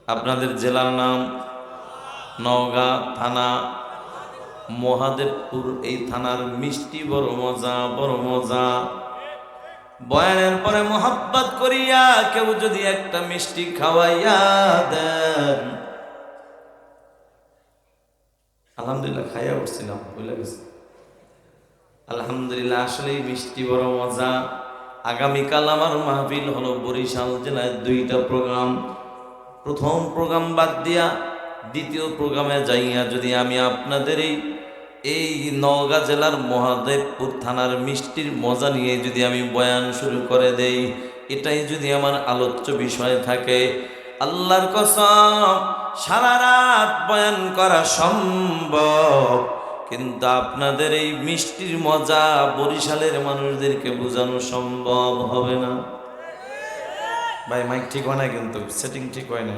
আপনাদের জেলার নাম নওগাঁ থানা মহাদেবপুর। এই থানার মিষ্টি বড় মজা, বড় মজা। বয়ানের পরে মোহাব্বত করিয়া কেউ যদি একটা মিষ্টি খাওয়াইয়া দেন, আলহামদুলিল্লাহ খাইয়া উঠছিলাম, বুঝলে গেছে। আলহামদুলিল্লাহ, আসলেই মিষ্টি বড় মজা। আগামীকাল আমার মাহফিল হলো বরিশাল জেলায় 2টা প্রোগ্রাম। প্রথম প্রোগ্রাম বাদ দিয়া দ্বিতীয় প্রোগ্রামে যাইয়া যদি আমি আপনাদের এই নওগাঁ জেলার মহাদেবপুর থানার মিষ্টির মজা নিয়ে যদি আমি বয়ান শুরু করে দেই, এটাই যদি আমার আলোচ্য বিষয় থাকে, আল্লাহর কসম সারা রাত বয়ান করা সম্ভব, কিন্তু আপনাদের এই মিষ্টির মজা বরিশালের মানুষদেরকে বোঝানো সম্ভব হবে না। ভাই মাইক ঠিক হয় না, কিন্তু সেটিং ঠিক হয় না।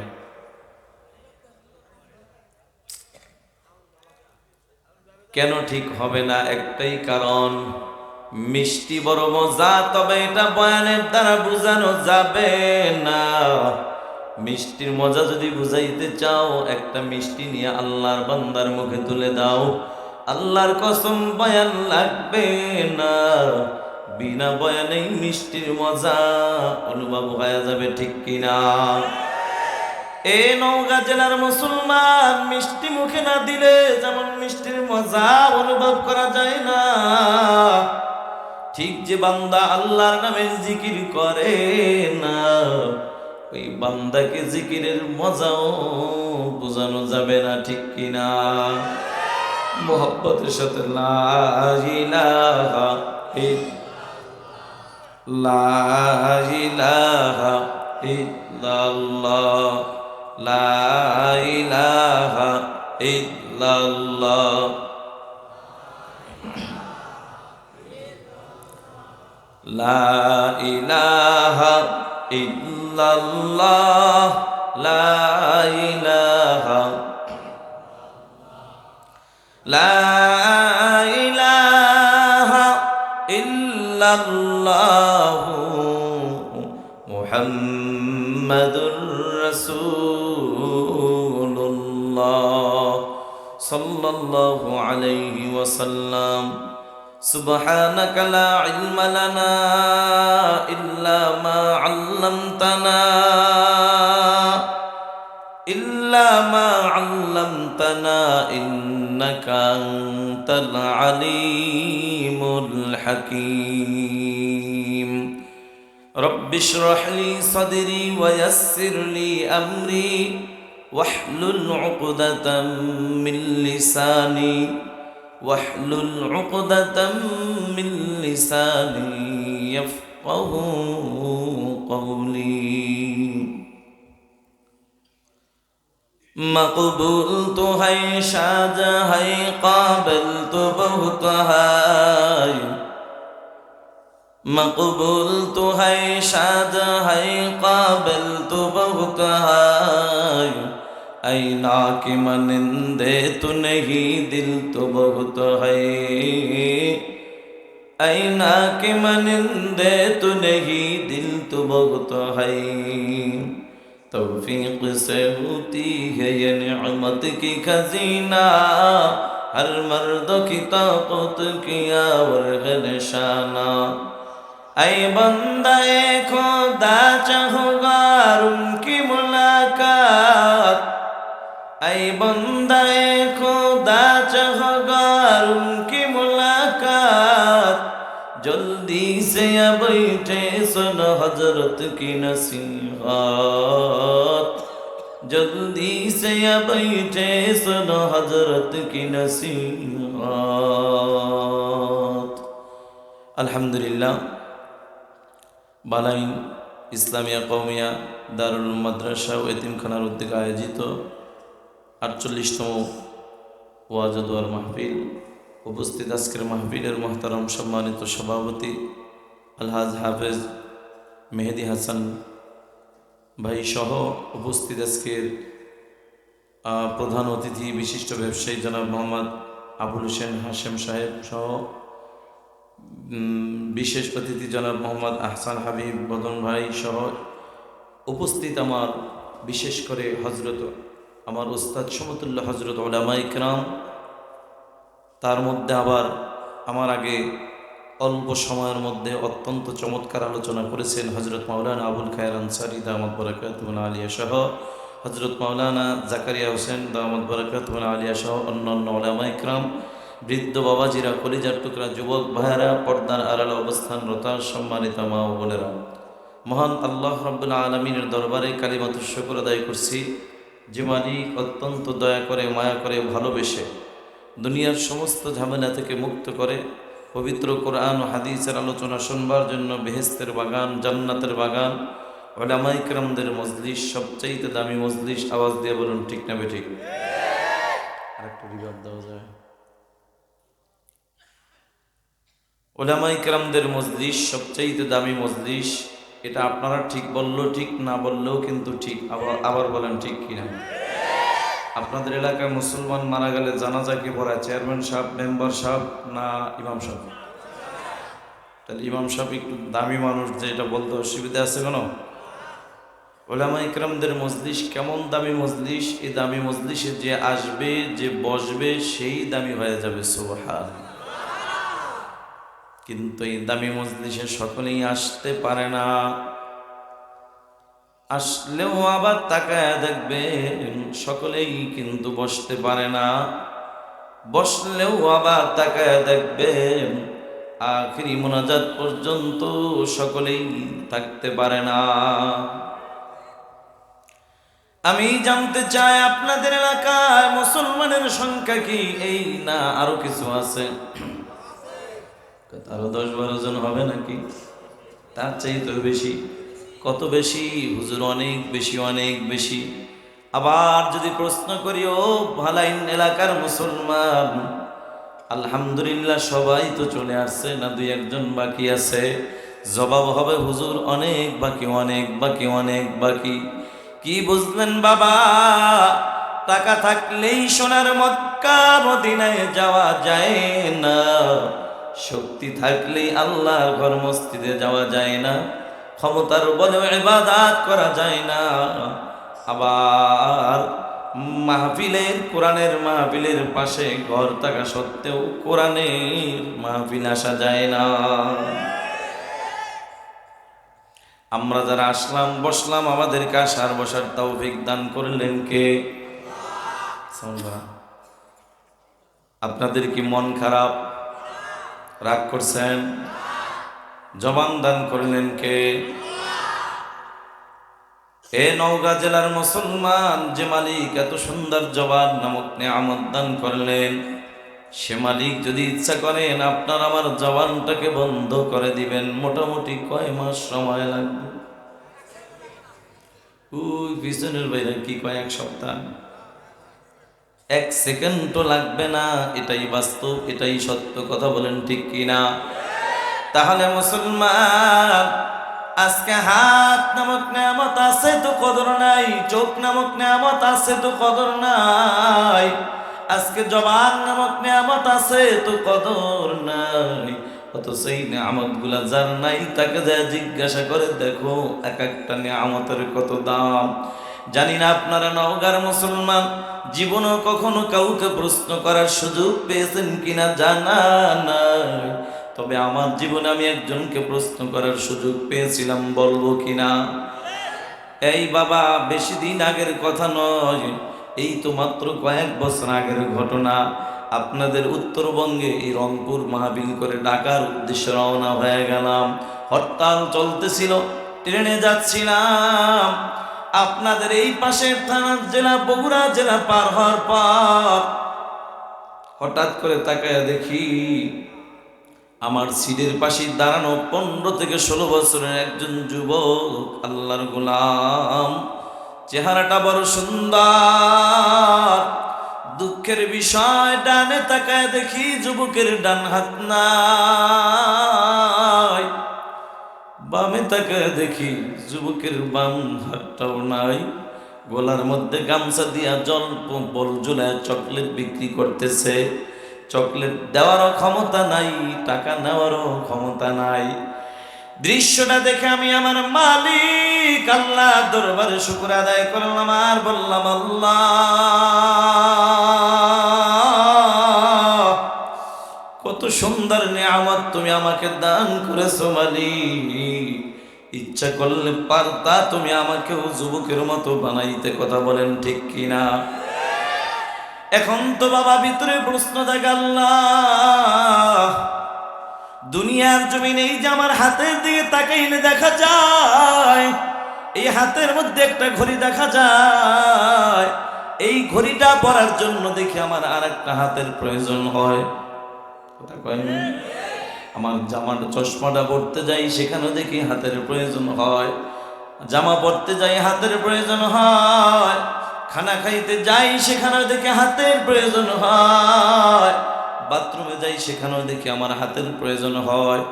কেন ঠিক হবে না? একটাই কারণ, মিষ্টি বড় মজা, তবে এটা বয়ানের দ্বারা বোঝানো যাবে না। মিষ্টির মজা যদি বুঝাইতে চাও, একটা মিষ্টি নিয়ে আল্লাহর বান্দার মুখে তুলে দাও, আল্লাহর কসম বয়ান লাগবে না। বিনা বয়ানেই মিষ্টির মজা অনুভব হয়ে যাবে, ঠিক কিনা? এই নওগাঁ জেলার মুসলমান মিষ্টি মুখে না দিলে যেমন মিষ্টির মজা অনুভব করা যায় না, ঠিক যে বান্দা আল্লাহর নামে জিকির করে না, ওই বান্দাকে জিকিরের মজাও বোঝানো যাবে না, ঠিক কিনা? মোহাব্বতের সাথে লা ইলাহা ইল্লাল্লাহ, লা ইলাহা ইল্লাল্লাহ, লা ইলাহা ইল্লাল্লাহ, লা ইলাহা, লা ইলাহা ইল্লাল্লাহ মুহাম্মাদুর রাসূলুল্লাহ সাল্লাল্লাহু আলাইহি ওয়াসাল্লাম। সুবহানাকা লা ইলমা লানা ইল্লা মা আল্লামতানা, ইল্লা মা আল্লামতানা ইন্নাকা আনতাল আলিমুল হাকীম। রব্বি ইশরাহ লি সাদরি ওয়া ইয়াসসির লি আমরি ওয়াহলুল উকদাতাম মিন লিসানি, واحلل عقدة من لساني يفقه قولي। مقبول تو ہے شاہجہاں ہے، قابل تو بہت ہے، مقبول تو ہے شاہجہاں ہے، قابل تو بہت ہے، ऐना के मनिंदे तो नहीं दिल तो बहुत है, ऐना के मनिंदे तो नहीं दिल तो बहुत है, तौफीक से होती है ये निअमत की खजीना, हर मर्द की ताकत किया और है निशाना। ऐ बंदा खुदा चाहूँगा उनकी मुलाकात, ऐ बंदा खुदा चाहूँगा उनकी मुलाकात, जल्दी से या बैठे सुन हजरत की नसीहत, जल्दी से या बैठे सुन हजरत की नसीहत। अल्हम्दुलिल्लाह, बालाइन ইসলামিয়া কওমিয়া দারুল মাদ্রাসা ও এতিমখানার উদ্যোগে আয়োজিত 48তম ওয়াজ ও দোয়ার মাহফিল। উপস্থিত আজকের মাহফিলের মোহতারাম সম্মানিত সভাপতি আলহাজ হাফেজ মেহেদি হাসান ভাই সহ উপস্থিত আজকের প্রধান অতিথি বিশিষ্ট ব্যবসায়ী জনাব মোহাম্মদ আবুল হোসেন হাশেম সাহেব সহ বিশেষ অতিথি জনাব মোহাম্মদ আহসান হাবিব বদন ভাই সহ উপস্থিত আমার বিশেষ করে হজরত আমার উস্তাদ সমতুল্য হজরত উলামায়ে কেরাম, তার মধ্যে আবার আমার আগে অল্প সময়ের মধ্যে অত্যন্ত চমৎকার আলোচনা করেছেন হজরত মাওলানা আবুল খায়ের আনসারী দামাত বরকাতুহু আলিয়া সহ, হজরত মাওলানা জাকারিয়া হোসেন দামাত বরকাতুহু আলিয়া সহ অন্যান্য উলামায়ে কেরাম, বৃদ্ধ বাবাজিরা, কলিজার টুকরা যুবক ভাইয়েরা, পর্দার আড়ালে অবস্থানরত সম্মানিত মা ও বোনেরা, মহান আল্লাহ রাব্বুল আলামিনের দরবারে কালিমাতুশ শুকর আদায় করছি, যে মালিক অত্যন্ত দয়া করে, মায়া করে, ভালোবেসে দুনিয়ার সমস্ত ঝামেলা থেকে মুক্ত করে পবিত্র কোরআন ও হাদিসের আলোচনা শুনবার জন্য বেহেশতের বাগান, জান্নাতের বাগান, উলামায়ে কেরামদের মজলিস, সবচাইতে দামি মজলিস, আওয়াজ দিয়ে বলুন ঠিক না বেঠিক? আরেকটু রিভাব দেওয়া যায়? উলামায়ে কেরামদের মজলিস সবচাইতে দামি মজলিস, এটা আপনারা ঠিক বললেও ঠিক, না বললেও কিন্তু ঠিক। আবার বলেন ঠিক কিনা? আপনাদের এলাকায় মুসলমান মারা গেলে জানাজা কি পড়ায়? চেয়ারম্যান সাহেব, মেম্বার সাহেব, না ইমাম সাহেব? তাহলে ইমাম সাহেব একটু দামি মানুষ, যে এটা বলতে অসুবিধা আছে কোনো? উলামায়ে কেরামদের মজলিস কেমন দামি মজলিস, এই দামি মজলিসে যে আসবে, যে বসবে, সেই দামি হয়ে যাবে। সুবহানাল্লাহ। কিন্তু এই দামি মজলিসে সকলেই আসতে পারে না, আসলেও আবার তাকায় দেখবে সকলেই কিন্তু বসতে পারে না, বসলেও আবার তাকায় দেখবে আখিরি মোনাজাত পর্যন্ত সকলেই থাকতে পারে না। আমি জানতে চাই আপনাদের এলাকায় মুসলমানের সংখ্যা কি এই না আরো কিছু আছে? আরো 10-12 জন হবে নাকি? তার চাইতে বেশি। কত বেশি হুজুর? অনেক বেশি, অনেক বেশি। আবার যদি প্রশ্ন করি, ও ভালাইন এলাকার মুসলমান, আলহামদুলিল্লাহ সবাই তো চলে আসছে, না 2-1 বাকি আছে? জবাব হবে, হুজুর অনেক বাকি, অনেক বাকি, অনেক বাকি। কি বুঝলেন বাবা? টাকা থাকলেই সোনার মক্কা মদিনায় যাওয়া যায় না, শক্তি থাকলেই আল্লাহর ঘর মসজিদে যাওয়া যায় না, ক্ষমতার বলে ইবাদত করা যায় না, আবার মাহফিলের, কোরআনের মাহফিলের পাশে ঘর থাকা সত্ত্বেও কোরআনের মাহফিল আসা যায় না। আমরা যারা আসলাম, বসলাম, আমাদেরকে আসার বসার তৌফিক দান করলেন কে? আপনাদের কি মন খারাপ, রাগ করছেন? জবান দান করলেন কে? এ নওগাঁ জেলার মুসলমান, যে মালিক এত সুন্দর জবান নামক নিয়ামত দান করলেন, সে মালিক যদি ইচ্ছা করেন আপনার আমার জবানটাকে বন্ধ করে দিবেন, মোটামুটি কয় মাস সময় লাগবে? ওই পিছনের বাইরে কি কয়েক সপ্তাহ, 1 সেকেন্ডও লাগবে না। এটাই বাস্তব, এটাই সত্য কথা, বলেন ঠিক কিনা? তাহলে মুসলমান, আজকে হাত নামক নিয়ামত আছে তো কদর নাই, চোখ নামক নিয়ামত আছে তো কদর নাই, আজকে জবান নামক নিয়ামত আছে তো কদর নাই। অত সেই নিয়ামত গুলা যার নাই, তাকে যা জিজ্ঞাসা করে দেখো এক একটা নিয়ামতের কত দাম। জানি না আপনারা নওগাঁর মুসলমান জীবনও কখনো কাউকে প্রশ্ন করার সুযোগ পেয়েছেন কিনা জানা নাই, তবে আমার জীবনে আমি একজনকে প্রশ্ন করার সুযোগ পেয়েছিলাম, বলবো কিনা? এই বাবা, বেশি দিন আগের কথা নয়, এই তো মাত্র কয়েক বছর আগের ঘটনা। আপনাদের উত্তরবঙ্গে এই রংপুর মাহফিল করে ঢাকার উদ্দেশ্যে রওনা হয়ে গেলাম। হরতাল চলতেছিল, ট্রেনে যাচ্ছিলাম। আপনাদের এই পাশের থানার জেলা, বগুড়া জেলা পার হওয়ার পর হঠাৎ করে তাকায় দেখি আমার সিটের পাশে দাঁড়ানো 15 থেকে 16 বছরের একজন যুবক, আল্লাহর গোলাম, চেহারাটা বড় সুন্দর। দুঃখের বিষয়, ডানে তাকায় দেখি যুবকের ডান হাত নাই, বামে তাকায় দেখি যুবকের বাম হাতটাও নাই। গলার মধ্যে গামছা দিয়া বল ঝুলায় চকলেট বিক্রি করতেছে। চকলেট দেওয়ারও ক্ষমতা নাই, টাকা নেওয়ারও ক্ষমতা নাই। দৃশ্যটা দেখে আমি আমার মালিক আল্লাহ দরবারে শুকর আদায় করলাম আর বললাম, আল্লাহ কত সুন্দর নিয়ামত তুমি আমাকে দান করেছো মালিক, ইচ্ছা করলে পারতা তুমি আমাকেও যুবকের মতো বানাইতে, কথা বলেন ঠিক কিনা? এখন তো বাবা ভিতরে প্রশ্ন জাগে, আল্লাহ দুনিয়ার জমিনে এই যে আমার হাতের দিকে তাকাইলে দেখা যায়, এই হাতের মধ্যে একটা ঘড়ি দেখা যায়, এই ঘড়িটা পরার জন্য দেখি আমার আর একটা হাতের প্রয়োজন হয়, কথা কয় না? আমার জামার চশমাটা পরতে যাই সেখানেও দেখি হাতের প্রয়োজন হয়, জামা পরতে যাই হাতের প্রয়োজন হয়, খানা খাইতে যাই সেখানেও দেখি হাতের প্রয়োজন হয়, বাথরুমে যাই সেখানেও দেখি আমার হাতের প্রয়োজন হয়।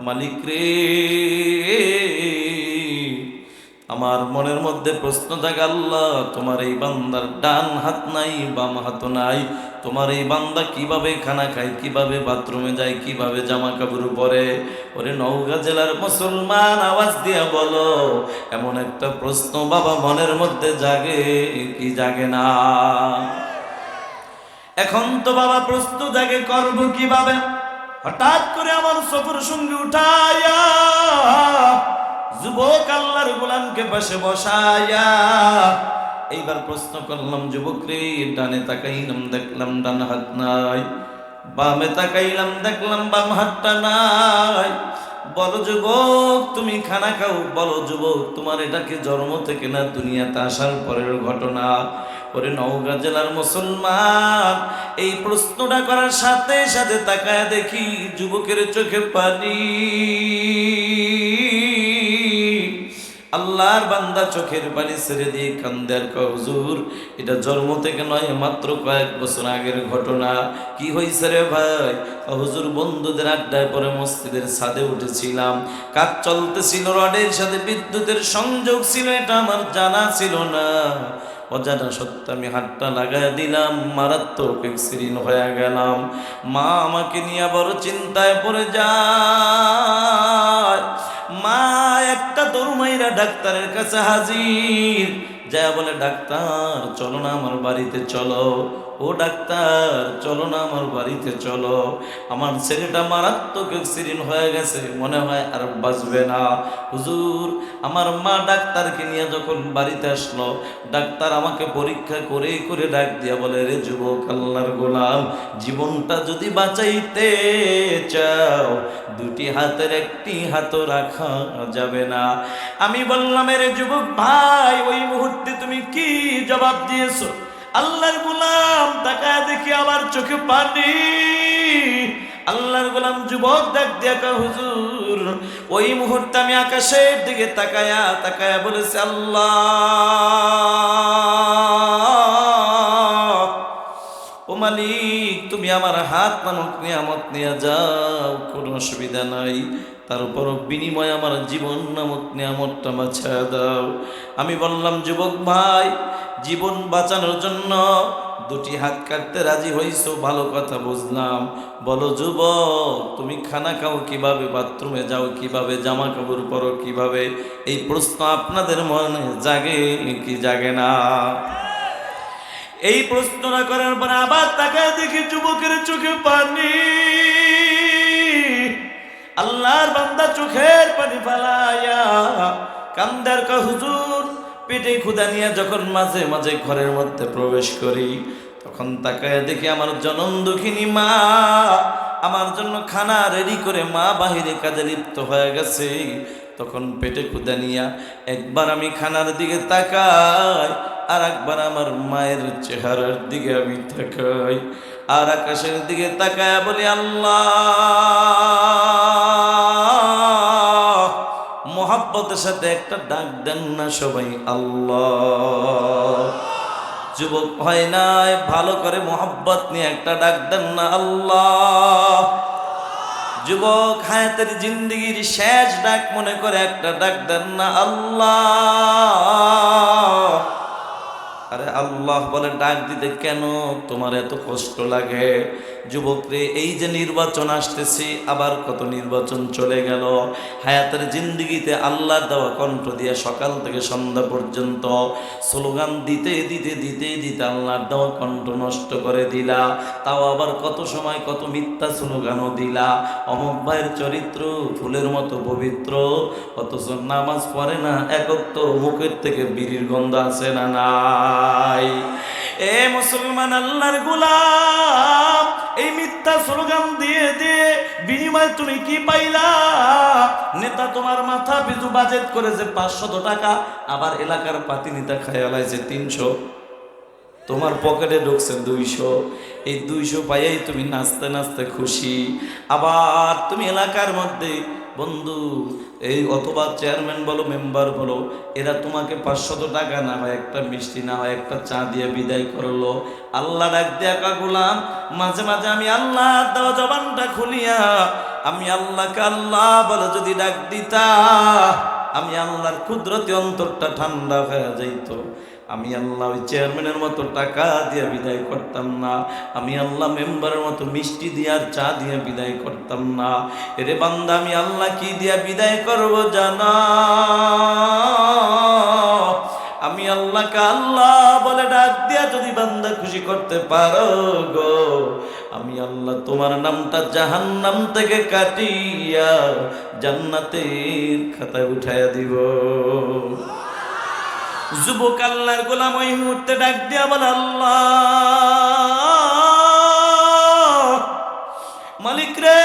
মালিক রে, আমার মনের মধ্যে প্রশ্ন জাগে, আল্লাহ তোমার এই বান্দার ডান হাত নাই, বাম হাত নাই, তোমার এই বান্দা কিভাবে খানা খায়, কিভাবে বাথরুমে যায়, কিভাবে জামা কাপড় পরে? ওরে নওগাঁ জেলার মুসলমান, আওয়াজ দিয়া বলো, এমন একটা প্রশ্ন বাবা মনের মধ্যে জাগে কি জাগে না? এখন তো বাবা প্রশ্ন জাগে, করব কিভাবে? হঠাৎ করে আমার চোখের সঙ্গে উঠাইয়া যুবক আল্লাহর গোলামকে পাশে বসাইয়া এইবার প্রশ্ন করলাম, যুবক রে, ডানে তাকাইলাম দেখলাম ডান হাত নাই, বামে তাকাইলাম দেখলাম বাম হাতটা নাই, বলো যুবক তুমি খানা খাও, বলো যুবক তোমার এটা কি জন্ম থেকে না দুনিয়াতে আসার পরের ঘটনা? ওরে নওগাঁ জেলার মুসলমান, এই প্রশ্নটা করার সাথে সাথে তাকায় দেখি যুবকের চোখে পানি। আল্লাহর বান্দা চোখের পানি ছেড়ে দিয়ে কান্দে আর কয়, হুজুর এটা জন্ম থেকে নয়, মাত্র কয়েক বছর আগের ঘটনা। কি হয়েছে রে ভাই? হুজুর বন্ধুদের আড্ডায় পরে মসজিদের ছাদে উঠেছিলাম, কাজ চলতেছিল, রডের সাথে বিদ্যুতের সংযোগ ছিল, এটা আমার জানা ছিল না, অজানা সত্য আমি হাতটা লাগাই দিলাম, মারাত্মক অ্যাক্সিডেন্ট হয়ে গেলাম। মা আমাকে নিয়ে বড় চিন্তায় পড়ে যায়। মা একটা দরুমাইরা ডাক্তারের কাছে হাজির, যা বলে, ডাক্তার চলো না আমার বাড়িতে চলো, ও ডাক্তার চলো না আমার বাড়িতে চলো, আমার ছেলেটা মারাত্মক অ্যাক্সিডেন্ট হয়ে গেছে, মনে হয় আর বাঁচবে না। হুজুর, আমার মা ডাক্তারকে নিয়ে যখন বাড়িতে আসলো, ডাক্তার আমাকে পরীক্ষা করে করে ডাক দিয়া বলে, রে যুবক আল্লাহর গোলাম, জীবনটা যদি বাঁচাইতে চাও দুটি হাতের একটি হাতও রাখা যাবে না। আমি বললাম, রে যুবক ভাই, ওই মুহূর্তে তুমি কি জবাব দিয়েছো? আল্লাহর গোলাম তাকায় দেখি আমার চোখে পানি। আল্লাহর গোলাম যুবক ডাক দিয়া কয়, হুজুর ওই মুহূর্তে আমি আকাশের দিকে তাকায়া তাকায়া বলেছি, আল্লাহ ও মালিক, তুমি আমার হাত নামক নিয়ামত নিয়ে যাও, কোনো অসুবিধা নাই, তারপর বিনিময় আমার জীবন নামক নিয়ামতটা বাঁচায় দাও। আমি বললাম, যুবক ভাই, জীবন বাঁচানোর জন্য দুটি হাত কাটতে রাজি হইছো, ভালো কথা বুঝলাম, বলো যুবক তুমি খানা খাও কিভাবে, বাথরুমে যাও কিভাবে, জামা কাপড় পরো কিভাবে? এই প্রশ্ন আপনাদের মনে জাগে কি জাগে না? এই প্রশ্নটা করার পর আবার তাকায় দেখি যুবকের চোখে পানি। আল্লাহর বান্দা চোখের পানি ফালাইয়া কান্দার কয়, হুজুর পেটে ক্ষুধা নিয়ে যখন মাঝে মাঝে ঘরের মধ্যে প্রবেশ করি, তখন তাকায় দেখি আমার জনম দুঃখিনী মা আমার জন্য খানা রেডি করে মা বাহিরে কাজে লিপ্ত হয়ে গেছে। তখন পেটে ক্ষুধা নিয়া একবার আমি খানার দিকে তাকাই, আর একবার আমার মায়ের চেহারার দিকে আমি তাকাই, আর আকাশের দিকে তাকায় বলি, আল্লাহ মোহাব্বতের সাথে একটা ডাক দেন না সবাই, আল্লাহ। যুবক হয় নাই, ভালো করে মোহাব্বত নিয়ে একটা ডাক দেন না, আল্লাহ। যুবক হায়াতের জিন্দেগির শেষ ডাক মনে করে একটা ডাক দেন না, আল্লাহ। আরে আল্লাহ বলে ডাক দিতে কেন তোমার এত কষ্ট লাগে? যুবক রে, এই যে নির্বাচন আসতেছে, আবার কত নির্বাচন চলে গেল। হায়াতের জিন্দেগিতে আল্লাহর দেওয়া কণ্ঠ দিয়ে সকাল থেকে সন্ধ্যা পর্যন্ত স্লোগান দিতে দিতে দিতে দিতে আল্লাহর দেওয়া কণ্ঠ নষ্ট করে দিলা। তাও আবার কত সময় কত মিথ্যা স্লোগানও দিলা। অমুক ভাইয়ের চরিত্র ফুলের মতো পবিত্র, অথচ নামাজ পড়ে না, একক তো মুখের থেকে বিড়ির গন্ধ আছে না নাই? এ মুসলমান আল্লাহর গোলাম, এই মিথ্যা স্লোগান দিয়ে দিয়ে বিনিময়ে তুমি কি পাইলা? নেতা তোমার মাথা পিছু বাজেট করেছে 500 টাকা, আবার এলাকার পাতি নেতা খায়ালাইছে 300, তোমার পকেটে ঢুকছে 200। এই 200 পাইয়াই তুমি নাচতে নাচতে খুশি। আবার তুমি এলাকার মধ্যে বন্ধু এই অথবা চেয়ারম্যান বলো মেম্বার বলো, এরা তোমাকে 500 টাকা না হয় একটা মিষ্টি না হয় একটা চা দিয়ে বিদায় করলো। আল্লাহ ডাক দিয়া কাগুলাম, মাঝে মাঝে আমি আল্লাহ দেওয়া জবানটা খুলিয়া আমি আল্লাহকে আল্লাহ বলে যদি ডাক দিতা, আমি আল্লাহর কুদরতি অন্তরটা ঠান্ডা হয়ে যাইতো। আমি আল্লাহ ওই চেয়ারম্যানের মতো টাকা দিয়ে বিদায় করতাম না, আমি আল্লাহ মেম্বারের মতো মিষ্টি দিয়ে আর চা দিয়ে বিদায় করতাম না। এরে বান্দা, আমি আল্লাহ কি দিয়া বিদায় করব জানা? আমি আল্লাহকে আল্লাহ বলে ডাক দিয়া যদি বান্দা খুশি করতে পারো গো, আমি আল্লাহ তোমার নামটা জাহান্নাম থেকে কাটিয়া জান্নাতের খাতায় উঠাইয়া দিব। যুবক আল্লাহর গোলাম ওই মুহূর্তে ডাক দিয়া বলে, আল্লাহ মালিক রে,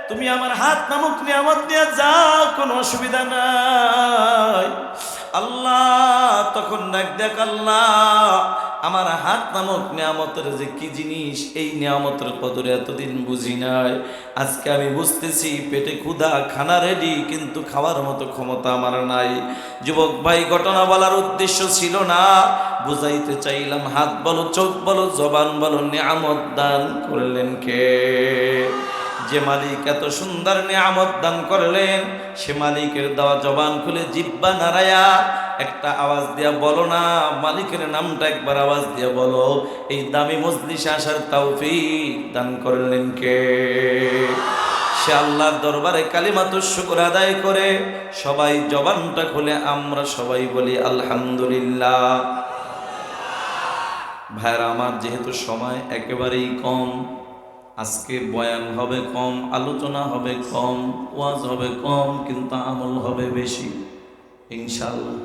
তুমি আমার হাত নামক নিয়ামত নিয়ে যাও, কোনো অসুবিধা নাই। আল্লাহ তখন ডাক দেখ, আল্লাহ আমার হাত নামক নিয়ামতের যে কি জিনিস, এই নিয়ামতের কদরে এতদিন বুঝি নাই, আজকে আমি বুঝতেছি। পেটে ক্ষুধা, খানা রেডি, কিন্তু খাওয়ার মতো ক্ষমতা আমার নাই। যুবক ভাই, ঘটনা বলার উদ্দেশ্য ছিল না, বুঝাইতে চাইলাম হাত বলো, চোখ বলো, জবান বলো, নিয়ামত দান করলেন কে? যে মালিক এত সুন্দর নিয়ামত দান করলেন, সে মালিকের দেওয়া জবান খুলে জিহ্বা নাড়ায়া একটা আওয়াজ দিয়া বলো না, মালিকের নামটা একবার আওয়াজ দিয়া বলো। এই দামি মজলিসে আসার তৌফিক দান করলেন কে? সে আল্লাহর দরবারে কালিমাতুশ শুকর আদায় করে সবাই জবানটা খুলে আমরা সবাই বলি আলহামদুলিল্লাহ। ভাইরা আমার, যেহেতু সময় একেবারেই কম, আজকে বয়ান হবে কম, আলোচনা হবে কম, ওয়াজ হবে কম, কিন্তু আমল হবে বেশি ইনশাআল্লাহ।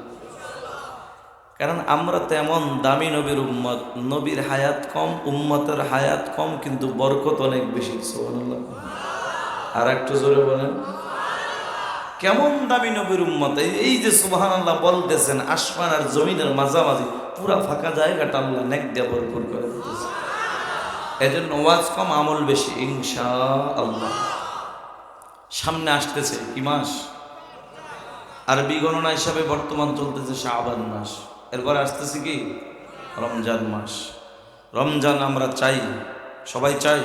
কারণ আমরা তেমন দামি নবীর উম্মত, নবীর হায়াত কম, উম্মতের হায়াত কম, কিন্তু বরকত অনেক বেশি। সুবহানাল্লাহ। আর একটু জোরে বলেন, কেমন দামি নবীর উম্মত! এই যে সুবহানাল্লাহ বলতেছেন, আসমান আর জমিনের মাঝামাঝি পুরা ফাঁকা জায়গাটা আল্লাহ নেক দিয়ে ভরপুর করে দিতেছে। এজন্য ওয়াজ কম, আমল বেশি ইনশাআল্লাহ। সামনে আসতেছে কি মাস? আরবি গণনা হিসাবে বর্তমান চলতেছে শাবান মাস, এরপর আসতেছে কি রমজান মাস। রমজান আমরা চাই, সবাই চাই,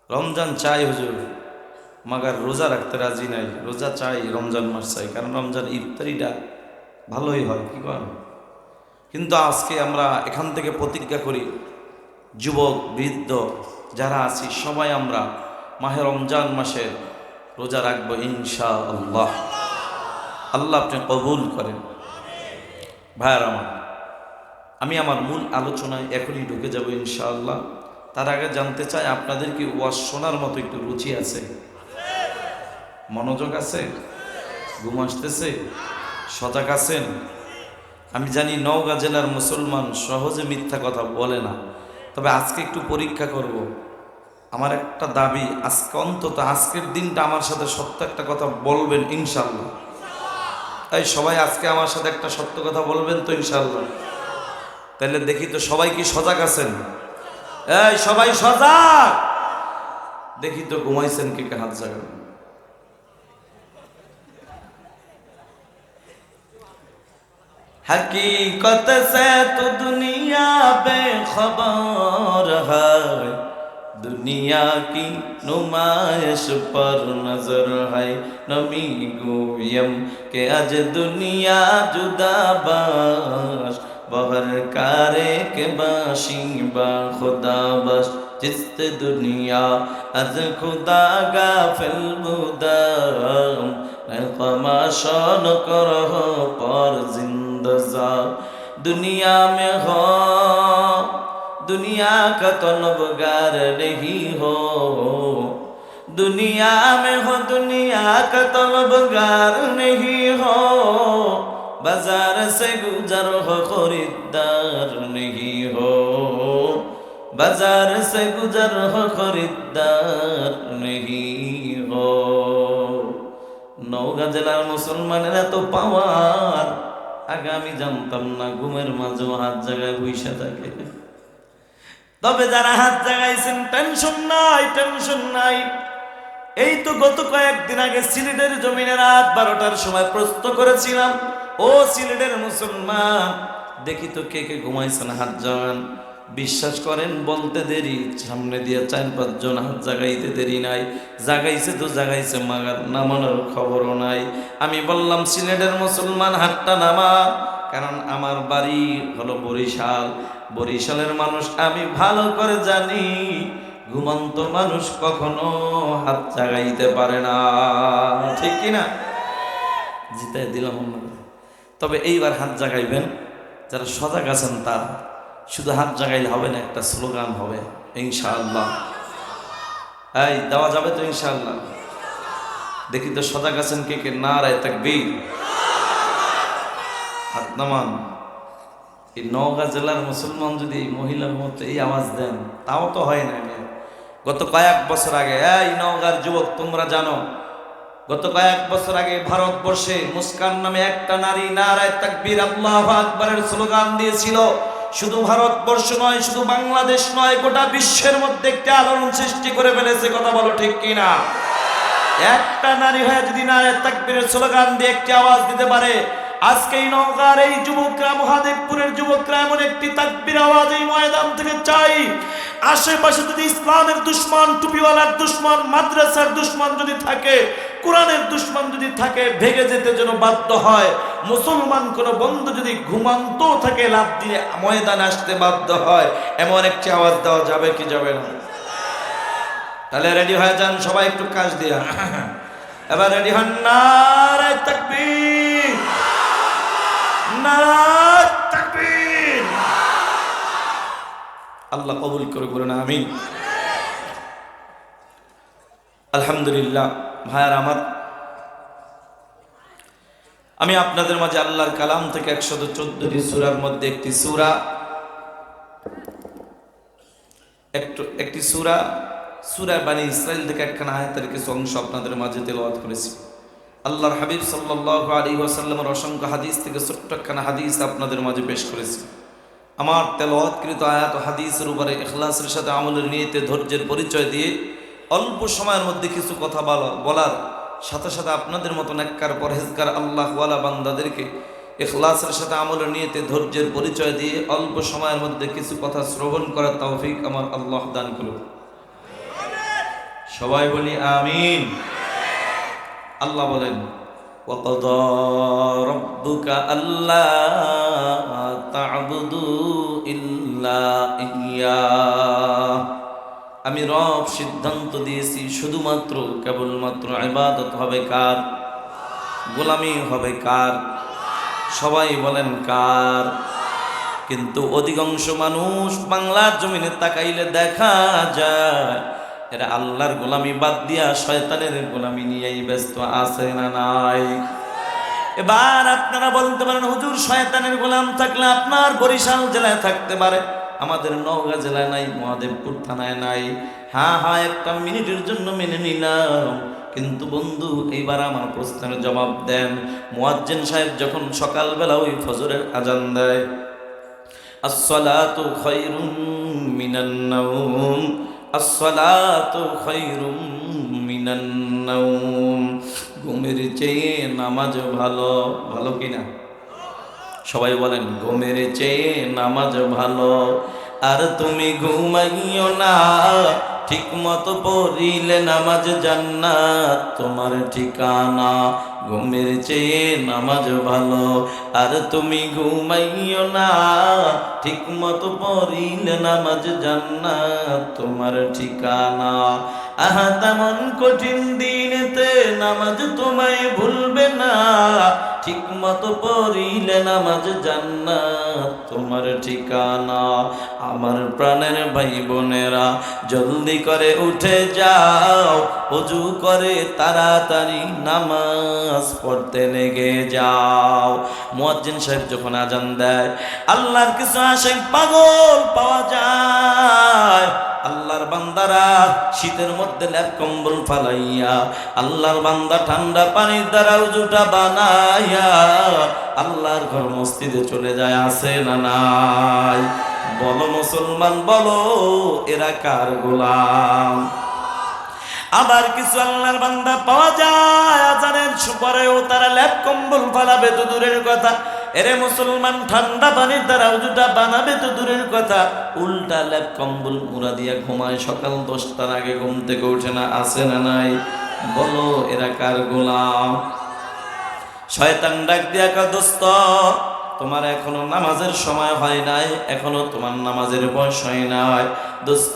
রমজান চাই হুজুর, মাগার রোজা রাখতে রাজি নাই। রোজা চাই, রমজান মাস চাই, কারণ রমজান ইফতারিটা ভালোই হয়, কি করেন? কিন্তু আজকে আমরা এখান থেকে প্রতিজ্ঞা করি, যুবক বৃদ্ধ যারা আছি সবাই আমরা মাহে রমজান মাসে রোজা রাখবো ইনশাআল্লাহ। আল্লাহ আপনি কবুল করেন। ভাইয়ার আমার, আমি আমার মূল আলোচনায় এখনই ঢুকে যাব ইনশাআল্লাহ। তার আগে জানতে চাই, আপনাদের কি ওয়াজ শোনার মতো একটু রুচি আছে, মনোযোগ আছে, ঘুম আসতেছে, সজাগ আছেন? আমি জানি নওগাঁ জেলার মুসলমান সহজে মিথ্যা কথা বলে না, তবে আজকে একটু পরীক্ষা করব। আমার একটা দাবি, আজকে অন্তত আজকের দিনটা আমার সাথে সত্য একটা কথা বলবেন ইনশাআল্লাহ। তাই সবাই আজকে আমার সাথে একটা সত্য কথা বলবেন তো ইনশাআল্লাহ? তাহলে দেখি তো সবাই কি সজাগ আছেন? এই সবাই সজাগ? দেখি তো ঘুমাইছেন কি, হাত জাগান। हकीकत से तो दुनिया बेखबर है, दुनिया की नुमाइश पर नजर है। नमी गोयम के आज दुनिया जुदा बाश बहर कारे के बाशी बा खुदा बस जिस्त दुनिया अज खुदा गाफिल बुदाम तमाशन करो पर जिंदजा दुनिया में हो दुनिया का तलबगार नहीं हो दुनिया में हो दुनिया का तलबगार नहीं हो बाजार से गुजर हो खरीदार नहीं हो बाजार से गुजर हो खरीदार नहीं हो नौगा জেলার মুসলমানেরা তো পাওয়ার আগে আমি জানতাম না ঘুমের মাঝেও হাত জায়গায় বইসা থাকে তবে যারা হাত জাগাইছেন টেনশন নাই এই তো গত কয়েকদিন আগে সিলেটের জমিনে রাত 12টার সময় প্রশ্ন করেছিলাম ও সিলেটের মুসলমান দেখি তো কে কে ঘুমাইছেন হাত জাগান বিশ্বাস করেন বলতে দেরি সামনে দিয়ে 4-5 জন হাত জাগাইতে দেরি নাই জাগাইছে তো জাগাইছে মাগার নামানোর খবরও নাই আমি বললাম সিলেটের মুসলমান হাতটা নামা কারণ আমার বাড়ি হলো বরিশালের মানুষ আমি ভালো করে জানি ঘুমন্ত মানুষ কখনো হাত জাগাইতে পারে না ঠিক কি না জিতাই দিলাম তবে এইবার হাত জাগাইবেন যারা সজাগ আছেন তারা শুধু হাত জাগাইলে হবে না একটা স্লোগান হবে ইনশাআল্লাহ এই দেওয়া যাবে তো ইনশাআল্লাহ দেখি তো সজাগ আছেন কে কে নারায়ে তাকবীর হাত নামান এই নওগাঁ জেলার মুসলমান যদি এই মহিলার মতো এই আওয়াজ দেন তাও তো হয় না গত কয়েক বছর আগে এই নওগাঁর যুবক তোমরা জানো গত কয়েক বছর আগে ভারতবর্ষে মুস্কান নামে একটা নারী নারায়ে তাকবীর আল্লাহু আকবারের স্লোগান দিয়েছিল শুধু ভারতবর্ষ নয় শুধু বাংলাদেশ নয় গোটা বিশ্বের মধ্যে একটা আলোড়ন সৃষ্টি করে ফেলেছে কথা বলো ঠিক কিনা একটা নারী হয়ে যদি নারায়ে তাকবীরের স্লোগান দিয়ে একটি আওয়াজ দিতে পারে আজকে এই নওগাঁর এই যুবকরা মহাদেবপুরের যুবকরা এমন একটি তাকবীর আওয়াজ এই ময়দান থেকে চাই আশেপাশে যদি ইসলামের দুশমন টুপিওয়ালার দুশমন মাদ্রাসার দুশমন যদি থাকে কোরআনের দুশমন যদি থাকে ভেগে যেতে যেন বাধ্য হয় মুসলমান কোন বন্ধু যদি ঘুমান্ত থাকে লাফ দিয়ে ময়দানে আসতে বাধ্য হয় এমন একটি আওয়াজ দেওয়া যাবে কি যাবে না তাহলে রেডি হয়ে যান সবাই একটু কাজ দিয়া এবার রেডি হন নারায়ে তাকবীর নারায়ে তাকবীর আল্লাহ কবুল করে বলেন আমিন আলহামদুলিল্লাহ ভাইয়ার আমার আমি আপনাদের মাঝে আল্লাহর কালাম থেকে 114টি সূরার মধ্যে একটি সূরা বানি ইসরাইল থেকে একখানা আয়াতের কিছু অংশ আপনাদের মাঝে তেলাওয়াত করেছি আল্লাহর হাবিব সাল্লাল্লাহু আলাইহি ওয়াসাল্লামের অসংখ্য হাদিস থেকে ছোট্ট একখানা হাদিস আপনাদের মাঝে পেশ করেছি আমার তেলাওয়াতকৃত আয়াত ও হাদিসের উপরে ইখলাসের সাথে আমলের নিয়তে ধৈর্যের পরিচয় দিয়ে অল্প সময়ের মধ্যে কিছু কথা বলার সাথে সাথে আপনাদের মতো নেককার পরহেজগার আল্লাহওয়ালা বান্দাদেরকে ইখলাসের সাথে আমলের নিয়তে ধৈর্যের পরিচয় দিয়ে অল্প সময়ের মধ্যে কিছু কথা শ্রবণ করার তৌফিক আমার আল্লাহ দান করুন সবাই বলি আমিন আল্লাহ বলেন وَقَضَى رَبُّكَ أَلَّا تَعْبُدُوا إِلَّا إِيَّاهُ আমি রব সিদ্ধান্ত দিয়েছি শুধুমাত্র কেবলমাত্র ইবাদত হবে কার গোলামি হবে কার সবাই বলেন কার কিন্তু অধিকাংশ মানুষ বাংলার জমিনে তাকাইলে দেখা যায় এরা আল্লাহর গোলামি বাদ দিয়া শয়তানের গোলামি নিয়েই ব্যস্ত আছে না নাই এবার আপনারা বলতে পারেন হুজুর শয়তানের গোলাম থাকলে আপনার বরিশাল জেলায় থাকতে পারে আমাদের নওগাঁ জেলায় নাই মহাদেবপুর থানায় নাই হ্যাঁ একটা মিনিটের জন্য মেনে নিলাম কিন্তু বন্ধু এইবার আমার প্রশ্নের জবাব দেন মুয়াজ্জিন সাহেব যখন সকালবেলা ওই ফজরের আজান দেয় আসসালাতু খায়রুম মিনান নাওম আসসালাতু খায়রুম মিনান নাওম ঘুমের চেয়ে নামাজ ভালো ভালো কিনা সবাই বলেন ঘুমের চেয়ে নামাজ ভালো আর তুমি ঘুমাইও না ঠিক মতো পড়িলে নামাজ জান্নাত তোমার ঠিকানা ঘুমের চেয়ে নামাজ ভালো। আর তুমি ঘুমাইও না, ঠিক মতো পড়িলে নামাজ জান্নাত তোমার ঠিকানা। আহা তেমন কঠিন দিনেতে নামাজ তোমায় ভুলবে না, ঠিক মতো পড়িলে নামাজ জান্নাত তোমার ঠিকানা। আমার প্রাণের ভাই বোনেরা, জলদি করে উঠে যাও, ওযু করে তাড়াতাড়ি নামাজ পড়তে লেগে যাও। মুয়াজ্জিন সাহেব যখন আজান দেয়, আল্লাহর কিছু আশিক পাগল পাওয়া যায়। আল্লাহর বান্দারা শীতের মধ্যে লেপ কম্বল ফালাইয়া, আল্লাহর বান্দা ঠান্ডা পানির দ্বারা উজুটা বানাইয়া আল্লাহর ঘর মসজিদে চলে যায়। আছে না নাই? বলো মুসলমান বলো, এরা কার গোলাম? আবার কিছু আল্লাহর বান্দা পাওয়া যায় আজানের পরেও তারা লেপ কম্বল ফালাবে তো দূরের কথা, এরে মুসলমান ঠান্ডা পানির দ্বারা উজুটা বানাবে তো দূরের কথা, উল্টা লেপ কম্বল মুড়া দিয়া ঘুমায়, সকাল 10টার আগে ঘুম থেকে ওঠে না। আছে না নাই? বলো এরা কার গোলাম? শয়তান ডাক দিয়া কয়, দোস্ত তোমার এখনো নামাজের সময় হয় নাই, এখনো তোমার নামাজের বয়স হয় নাই। দোস্ত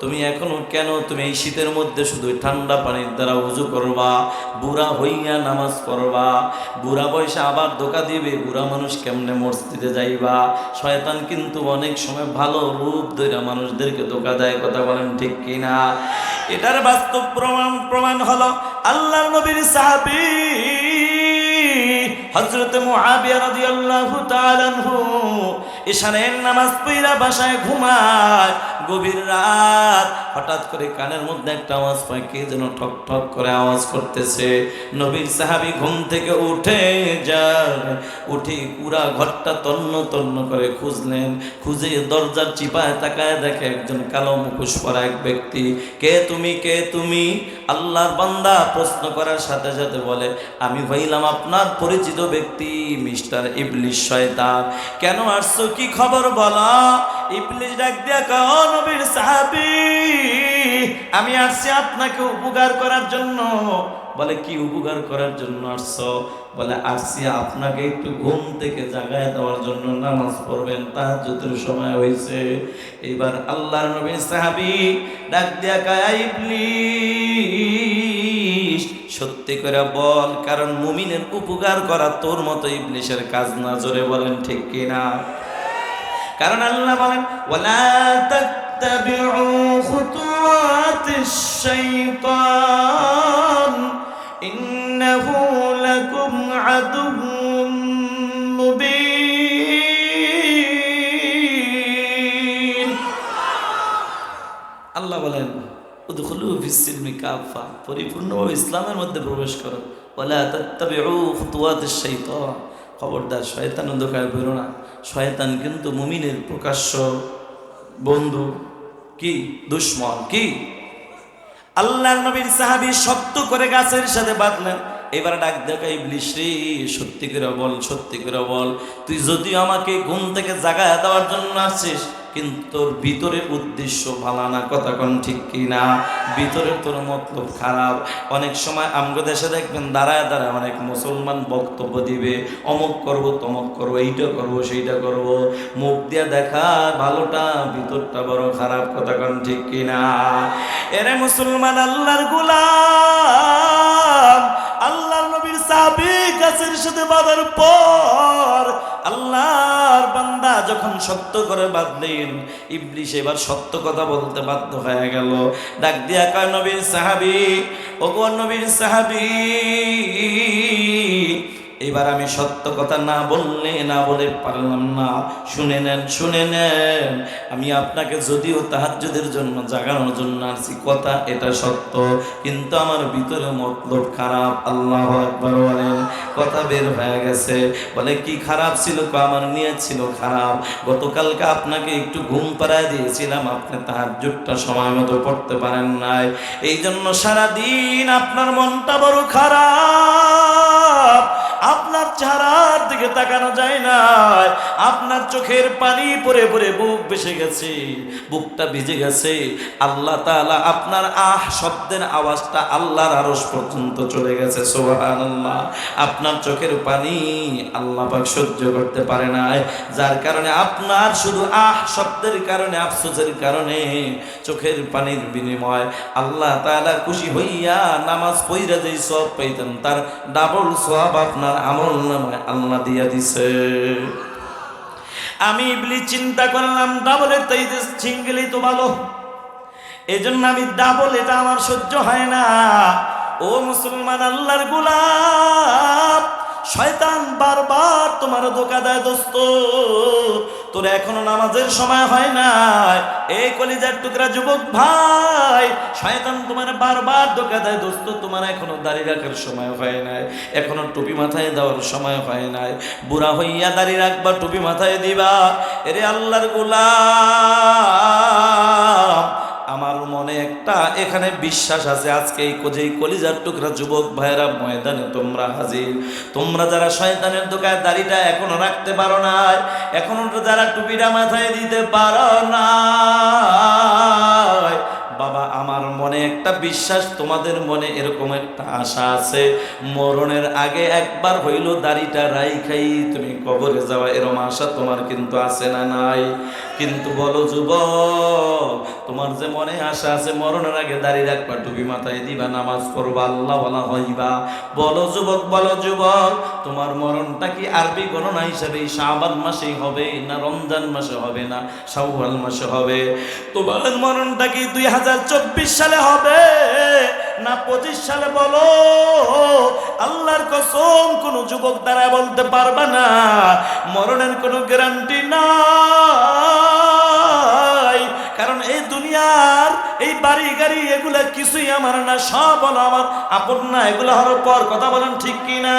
তুমি এখনো কেন তুমি এই শীতের মধ্যে শুধু ঠান্ডা পানির দ্বারা উজু করবা, বুড়া হইয়া নামাজ পড়বা, বুড়া বয়সে আবার ধোঁকা দিবে, বুড়া মানুষ কেমনে মসজিদে যাইবা? শয়তান কিন্তু অনেক সময় ভালো রূপ ধরে মানুষদেরকে ধোঁকা দেয়। কথা বলেন ঠিক কিনা? এটার বাস্তব প্রমাণ হলো আল্লাহর নবীর সাহাবী হযরত মুআবিয়া রাদিয়াল্লাহু তাআলা আনহু ইশারের নামাজ পড়া বাসায় ঘুমায়। গভীর রাত হঠাৎ করে কানের মধ্যে একটা আওয়াজ পায়, কে যেন ঠক ঠক করে আওয়াজ করতেছে। নবীর সাহাবী ঘুম থেকে উঠে যায়, উঠে পুরা ঘরটা তন্ন তন্ন করে খুঁজলেন। খুঁজে দরজার চিপায় তাকায় দেখে একজন কালো মুখোশ পরা এক ব্যক্তি। কে তুমি, কে তুমি? আল্লাহর বান্দা প্রশ্ন করার সাথে সাথে বলে, আমি হইলাম আপনার পরিচিত ব্যক্তি মিস্টার ইবলিস শয়তান। কেন আসছো, কি খবর বলা? ইবলিস ডাক দিয়া কয়, নবীর সাহাবী আমি আসছি আপনাকে উপকার করার জন্য। বলে কি উপকার করার জন্য আসছো? বলে আসছি আপনাকে একটু ঘুম থেকে জাগায় দেওয়ার জন্য, নামাজ পড়বেন, তাহাজ্জুদের সময় হয়েছে। এবার আল্লাহর নবীর সাহাবী ডাক দিয়া কয়, ইবলিস সত্যি করে বল, কারণ মুমিনের উপকার করা তোর মতো ইবলিসের কাজ না। জোরে বলেন ঠিক কিনা? কারণ আল্লাহ বলেন, ওয়ালা তাত্তাবিউ খুতুওয়াতিশ শাইতান ইন্নাহু লাকুম আদুউম মুবিন। আল্লাহ বলেন, উদখুলু ফিস-সিলমি কাফা, পরিপূর্ণভাবে ইসলামের মধ্যে প্রবেশ করো। ওয়ালা তাত্তাবিউ খুতুওয়াতিশ শাইতান, খবরদার শয়তান অন্ধকারে বেরো না। শয়তান কিন্তু মুমিনের প্রকাশ্য বন্ধু, কি দুশ্মন। কি আল্লাহর নবীর সাহাবী শক্ত করে গাছের সাথে বাঁধলেন। এবার ডাক দেখা, ইবলিস রে সত্যি করে বল, সত্যি করে বল, তুই যদি আমাকে ঘুম থেকে জাগায় দেওয়ার জন্য আসছিস, কিন্তু তোর ভিতরের উদ্দেশ্য ভালো না। কথা কোন ঠিক কিনা? ভিতরের তোর মতলব খারাপ। অনেক সময় আমগো দেশে দেখবেন দাঁড়ায় দাঁড়ায় অনেক মুসলমান বক্তব্য দিবে, অমুক করবো তমুক করবো, এইটা করবো সেইটা করবো, মুখ দিয়া দেখা ভালোটা, ভিতরটা বড় খারাপ। কথা কোন ঠিক কিনা? এরে মুসলমান আল্লাহর গোলাম, আল্লাহর নবীর সাহাবী গাছের সাথে বাঁধার পর আল্লাহর বান্দা যখন সত্য করে বাঁধলেন, ইবলিস এবার সত্য কথা বলতে বাধ্য হয়ে গেল। ডাক দিয়া কয়, নবীর সাহাবী, ওগো নবীর সাহাবী, এবার আমি সত্য কথা না বলে পারলাম না। শুনে নেন, শুনে নেন, আমি আপনাকে যদিও তাহাজ্জুদের জন্য জাগানোর জন্য আসছি, কথা এটা সত্য, কিন্তু আমার ভিতরে মতলব খারাপ। আল্লাহু আকবার বলেন। কথা বের হয়ে গেছে। বলে কি খারাপ ছিল? আমার নিয়ত ছিল খারাপ। গতকালকে আপনাকে একটু ঘুম পাড়ায় দিয়েছিলাম, আপনি তাহাজ্জুদটা সময় মতো পড়তে পারেন নাই, এই জন্য সারাদিন আপনার মনটা বড় খারাপ। আপনার চেহারার দিকে তাকানো যায় না। আপনার চোখের পানি পড়ে পড়ে বুক ভেসে গেছে, বুকটা ভিজে গেছে। আল্লাহ তাআলা আপনার আহ শব্দের আওয়াজটা আল্লাহর আরশ পর্যন্ত চলে গেছে। সুবহানাল্লাহ। আপনার চোখের পানি আল্লাহ পাক সহ্য করতে পারে না, যার কারণে আপনার শুধু আহ শব্দের কারণে, আফসোসের কারণে চোখের পানির বিনিময় আল্লাহ তাআলা খুশি হইয়া নামাজ পড়া যেই সওয়াব পাইতেন তার ডাবল সওয়াব আপনার আমলনামায় আল্লাহ দিয়া দিছে। আমি ইবলিস চিন্তা করলাম ডাবলের চাইতে সিঙ্গেলই তো ভালো, এজন্য আমি ডাবল, এটা আমার সহ্য হয় না। ও মুসলমান আল্লাহর গোলাম, শয়তান বারবার তোমার ধোঁকা দেয় দোস্ত। তোর এখনো নামাজের সময় হয় না, এই কলিজার টুকরা যুবক ভাই, শয়তান তোমার বারবার ধোঁকা দেয় দোস্ত। তোমার এখনো দাড়ি রাখার সময় হয় নাই, এখনো টুপি মাথায় দেওয়ার সময় হয় নাই। বুড়া হইয়া দাড়ি রাখবা, টুপি মাথায় দিবা। এরে আল্লাহর গোলাম, আমার মনে একটা এখানে বিশ্বাস আছে, আজকে এই যেই কলিজার টুকরা যুবক ভাইরা ময়দানে তোমরা হাজির, তোমরা যারা শয়তানের দোকায় দাড়িটা এখনো রাখতে পারো না, এখনো যারা টুপিটা মাথায় দিতে পারো না, বাবা আমার মনে একটা বিশ্বাস, তোমাদের মনে এরকম একটা আশা আছে, মরণের আগে একবার হইল দাড়িটা রাইখাই তুমি কবরে যাওয়া, এরকম আশা তোমার কিন্তু আছে না নাই? কিন্তু বলো যুবক, তোমার যে মনে আশা আছে মরণের আগে দাড়ি রাখবা, টুপি মাথায় দিবা, নামাজ পড়বা, আল্লাহ ওয়ালা হইবা, বলো যুবক, বলো যুবক, তোমার মরণটা কি আরবি গণনা হিসাবে শাবান মাসেই হবে, না রমজান মাসে হবে, না শাওয়াল মাসে হবে? তোমার মরণটা কি 2024 সালে হবে, না 25 সালে? বলো। আল্লাহর কসম, কোন যুবক দ্বারা বলতে পারবা না, মরণের কোনো গ্যারান্টি নাই। কারণ এই দুনিয়ার এই বাড়ি গাড়ি এগুলা কিছুই আমার না, সব হলো আমার আপন না, এগুলা হওয়ার পর। কথা বলেন ঠিক কিনা?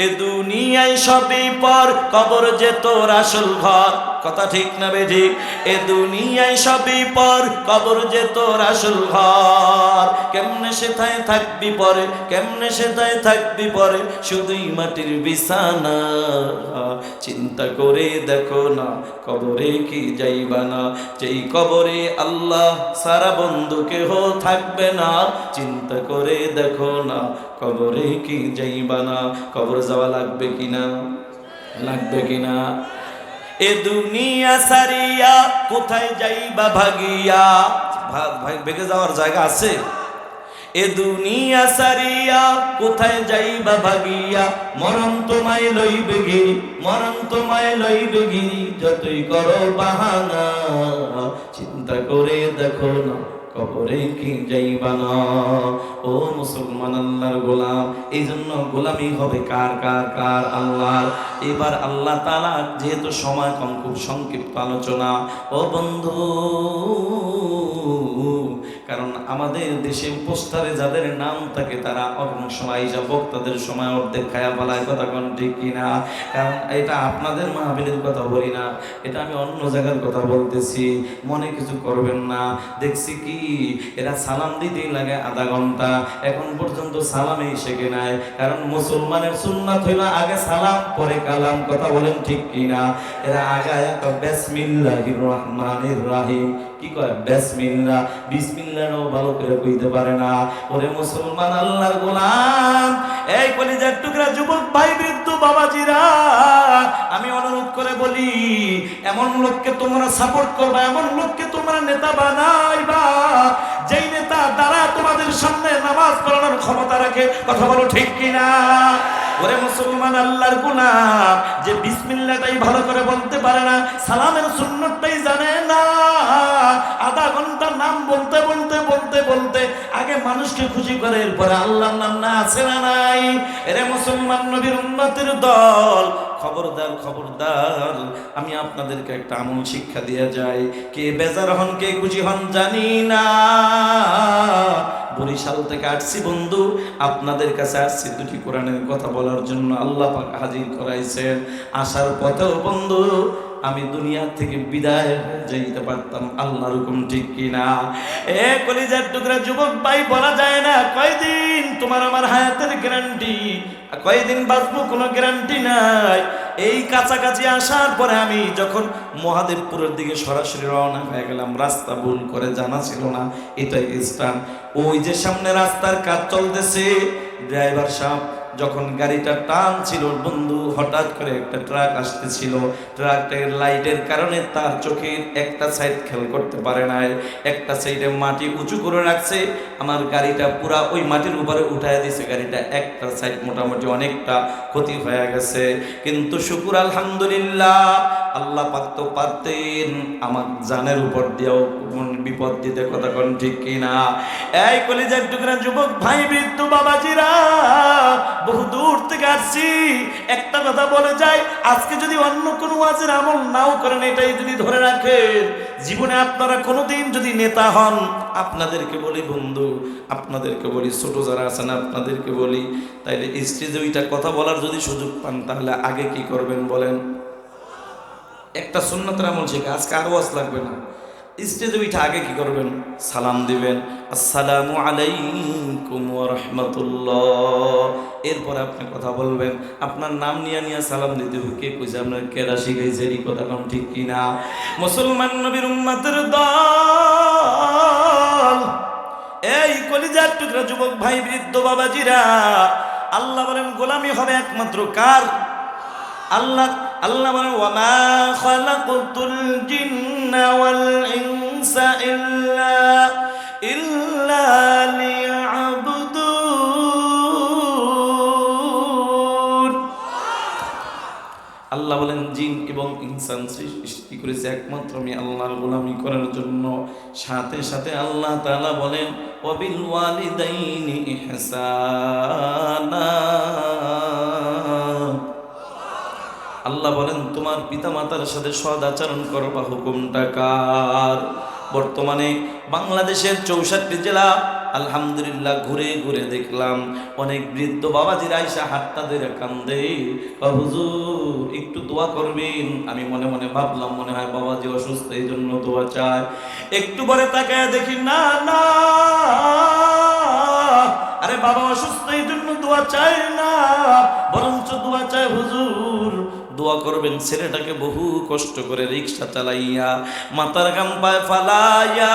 এ দুনিয়ায় সবই পর, কবর যে তোর আসল ঘর। কথা ঠিক না বেঠিক? এ দুনিয়ায় সবই পর, কবর যে তোর আসল ঘর। কেমনে সেথায় থাকবি পরে, কেমনে সেথায় থাকবি পরে, শুধুই মাটির বিছানা। চিন্তা করে দেখো না, কবরে কি যাইবা না, যেই কবরে আল্লাহ সারা বন্ধু কেহ থাকবে না। চিন্তা করে দেখো না, কবরে কি যাইবা না। কবর যাওয়া লাগবে কিনা? লাগবে কিনা? এ দুনিয়া সারিয়া কোথায় যাইবা ভাগিয়া? ভেগে যাওয়ার জায়গা আছে? এ দুনিয়া সারিয়া কোথায় যাইবা ভাগিয়া, মরণ তোমায় লইবে গিরি, মরণ তোমায় লইবে গিরি, যতই করো বাহানা। চিন্তা করে দেখো না, কবরে কি যাইবা না। ও মুসলমান আল্লাহর গোলাম, এই জন্য গোলামি হবে কার? কার কার? আল্লাহর। এবার আল্লাহ তাআলা, যেহেতু সময় কম, খুব সংক্ষিপ্ত আলোচনা। ও বন্ধু, কারণ আমাদের দেশে পোস্টারে যাদের নাম থাকে তারা অনেক সময় যা বক্তাদের সময় অর্ধেক খায়া পালায়। কথা কোন ঠিক কিনা? কারণ এটা আপনাদের মাহফিলের কথা বলি না, এটা আমি অন্য জায়গার কথা বলতেছি, মনে কিছু করবেন না। দেখছি কি, এরা সালাম দিতেই লাগে আধা ঘন্টা, এখন পর্যন্ত সালামেই শেখে নাই। কারণ মুসলমানের সুন্নাত হইল আগে সালাম পরে কালাম। কথা বলেন ঠিক কিনা? এরা আগে আয়াত বিসমিল্লাহির রহমানির রহিম কি কয়? বিসমিল্লাহ। বিসমিল্লাহও ভালো করে কইতে পারে না। ওরে মুসলমান আল্লাহর গোলাম, এই কলিজার টুকরা যুবক ভাই, বৃদ্ধ বাবাজিরা, আমি অনুরোধ করে বলি, এমন লোককে তোমরা সাপোর্ট করবা, এমন লোককে তোমরা নেতা বানাইবা, যেই নেতা দ্বারা তোমাদের সামনে নামাজ পড়ানোর ক্ষমতা রাখে। কথা বলো ঠিক কিনা? ওরে মুসলমান আল্লাহর গোলাম, যে বিসমিল্লাহটাই ভালো করে বলতে পারে না, সালামের সুন্নতটাই জানে না, আধা ঘন্টা নাম বলতে বলতে বলতে বলতে আগে মানুষকে খুশি করে, এরপরে আল্লাহর নাম না আছে না নাই? এরে মুসলমান নবীর উম্মতের দল, খবরদার খবরদার, আমি আপনাদেরকে একটা আমল শিক্ষা দিয়ে যাই। কে বেজার হন, কে খুশি হন জানি না। বরিশাল থেকে আসছি বন্ধু, আপনাদের কাছে আসছি দুটি কোরআনের কথা বলার জন্য। আল্লাহ পাক হাজির করাইছেন। আসার পথেও বন্ধু আমি দুনিয়া থেকে বিদায় হয়ে যাইতে পারতাম। আল্লাহর হুকুম ঠিক কিনা? এ কলিজার টুকরা যুবক ভাই, বলা যায় না কয়দিন তোমার আমার হায়াতের গ্যারান্টি, কয়দিন বাঁচবো কোনো গ্যারান্টি নাই। এই কাছাকাছি আসার পরে আমি যখন মহাদেবপুরের দিকে সরাসরি রওনা হয়ে গেলাম, রাস্তা ভুল করে, জানা ছিল না এটাই স্থান। ওই যে সামনে রাস্তার কাজ চলতেছে, ড্রাইভার সাহেব যখন গাড়িটা টান ছিল বন্ধু, হঠাৎ করে একটা ট্রাক আসতেছিল। ট্রাকটার লাইটের কারণে তার চোখের একটা সাইড খেয়াল করতে পারে নাই, একটা সাইডে মাটি উঁচু করে রাখছে, আমার গাড়িটা পুরা ওই মাটির উপরে উঠায় দিছে। গাড়িটা একটা সাইড মোটামুটি অনেকটা ক্ষতি হয়ে গেছে, কিন্তু শুকুর আলহামদুলিল্লাহ, আল্লাহ পাক তো পারতেন আমার জানের উপর দিয়েও বিপদ দিতে, কথা কোন ঠিক কিনা? এই কলিজার টুকরা যুবক ভাই, বৃদ্ধ বাবাজিরা, বহু দূর থেকে আসছি, একটা কথা বলে যায়, আজকে যদি অন্য কোনো ওয়াজের আমল নাও করেন, এটাই যদি ধরে রাখেন, জীবনে আপনারা কোনোদিন যদি নেতা হন, আপনাদেরকে বলি বন্ধু, আপনাদেরকে বলি, ছোট যারা আছেন আপনাদেরকে বলি, তাইলে স্টেজে ওইটা কথা বলার যদি সুযোগ পান, তাহলে আগে কি করবেন বলেন? একটা সুন্নতের আমল শেখা, আজকে আর ওয়াজ লাগবে না, স্টেজে উঠে আগে কি করবেন? সালাম দিবেন, আসসালামু আলাইকুম ওয়া রাহমাতুল্লাহ। এরপরে আপনি কথা বলবেন, আপনার নাম নিয়ে নিয়ে সালাম দিতে হবে। কে কইছে আপনার? কেরা শিখাইছে এই কথা নাম ঠিক কিনা? মুসলমান নবীর উম্মতের দল, এই কলিজার টুকরা যুবক ভাই, বৃদ্ধ বাবাজিরা, আল্লাহ বলেন গোলামি হবে একমাত্র কার? আল্লাহ। আল্লাহ বলেন ওয়ামা খালাকতুল জিন্না ওয়াল ইনসা ইল্লা লিয়াবুদুন। আল্লাহ বলেন জিন এবং ইনসান সৃষ্টি করেছে একমাত্র আমি আল্লাহর গোলামি করার জন্য। সাথে সাথে আল্লাহ তাআলা বলেন ওয়াবিল ওয়ালিদাইনি ইহসানা। আল্লাহ বলেন তোমার পিতামাতার সাথে সদ আচরণ করবা। হুকুমটা কার? বর্তমানে বাংলাদেশের 64 জেলা আলহামদুলিল্লাহ ঘুরে ঘুরে দেখলাম অনেক বৃদ্ধ বাবাজির আইসা হাতটা ধরে কান্দে, হুজুর একটু দোয়া করবেন। আমি মনে মনে ভাবলাম মনে হয় বাবাজি অসুস্থ, এই জন্য দোয়া চায়। একটু পরে তাকায় দেখি না না, আরে বাবা অসুস্থ এই জন্য দোয়া চায় না, বরঞ্চ দোয়া চায় হুজুর দোয়া করবেন ছেলেটাকে বহু কষ্ট করে রিক্সা চালাইয়া মাথার ঘাম পায় ফালাইয়া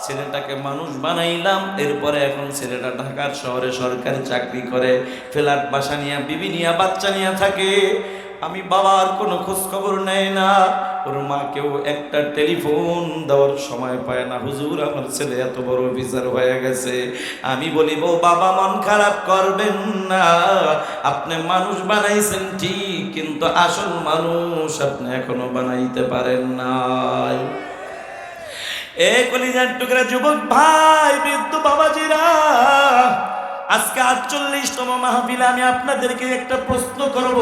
ছেলেটাকে মানুষ বানাইলাম। এরপরে এখন ছেলেটা ঢাকার শহরে সরকারি চাকরি করে, ফ্ল্যাট বাসা নিয়ে বিবি নিয়ে বাচ্চা নিয়ে থাকে। আমি বাবার কোনো খোঁজ খবর নেয় না, ওর মাকেও একটা টেলিফোন দেওয়ার সময় পায় না। হুজুর আমার ছেলে এত বড় অফিসার হয়ে গেছে। আমি বলিব বাবা মন খারাপ করবেন না, আপনি মানুষ বানাইছেন ঠিক, কিন্তু আসল মানুষ আপনি এখনো বানাইতে পারেন নাই। এ কলিজার টুকরা যুবক ভাই, বৃদ্ধ বাবাজিরা, আজকে 48তম মাহফিলে আমি আপনাদেরকে একটা প্রশ্ন করব।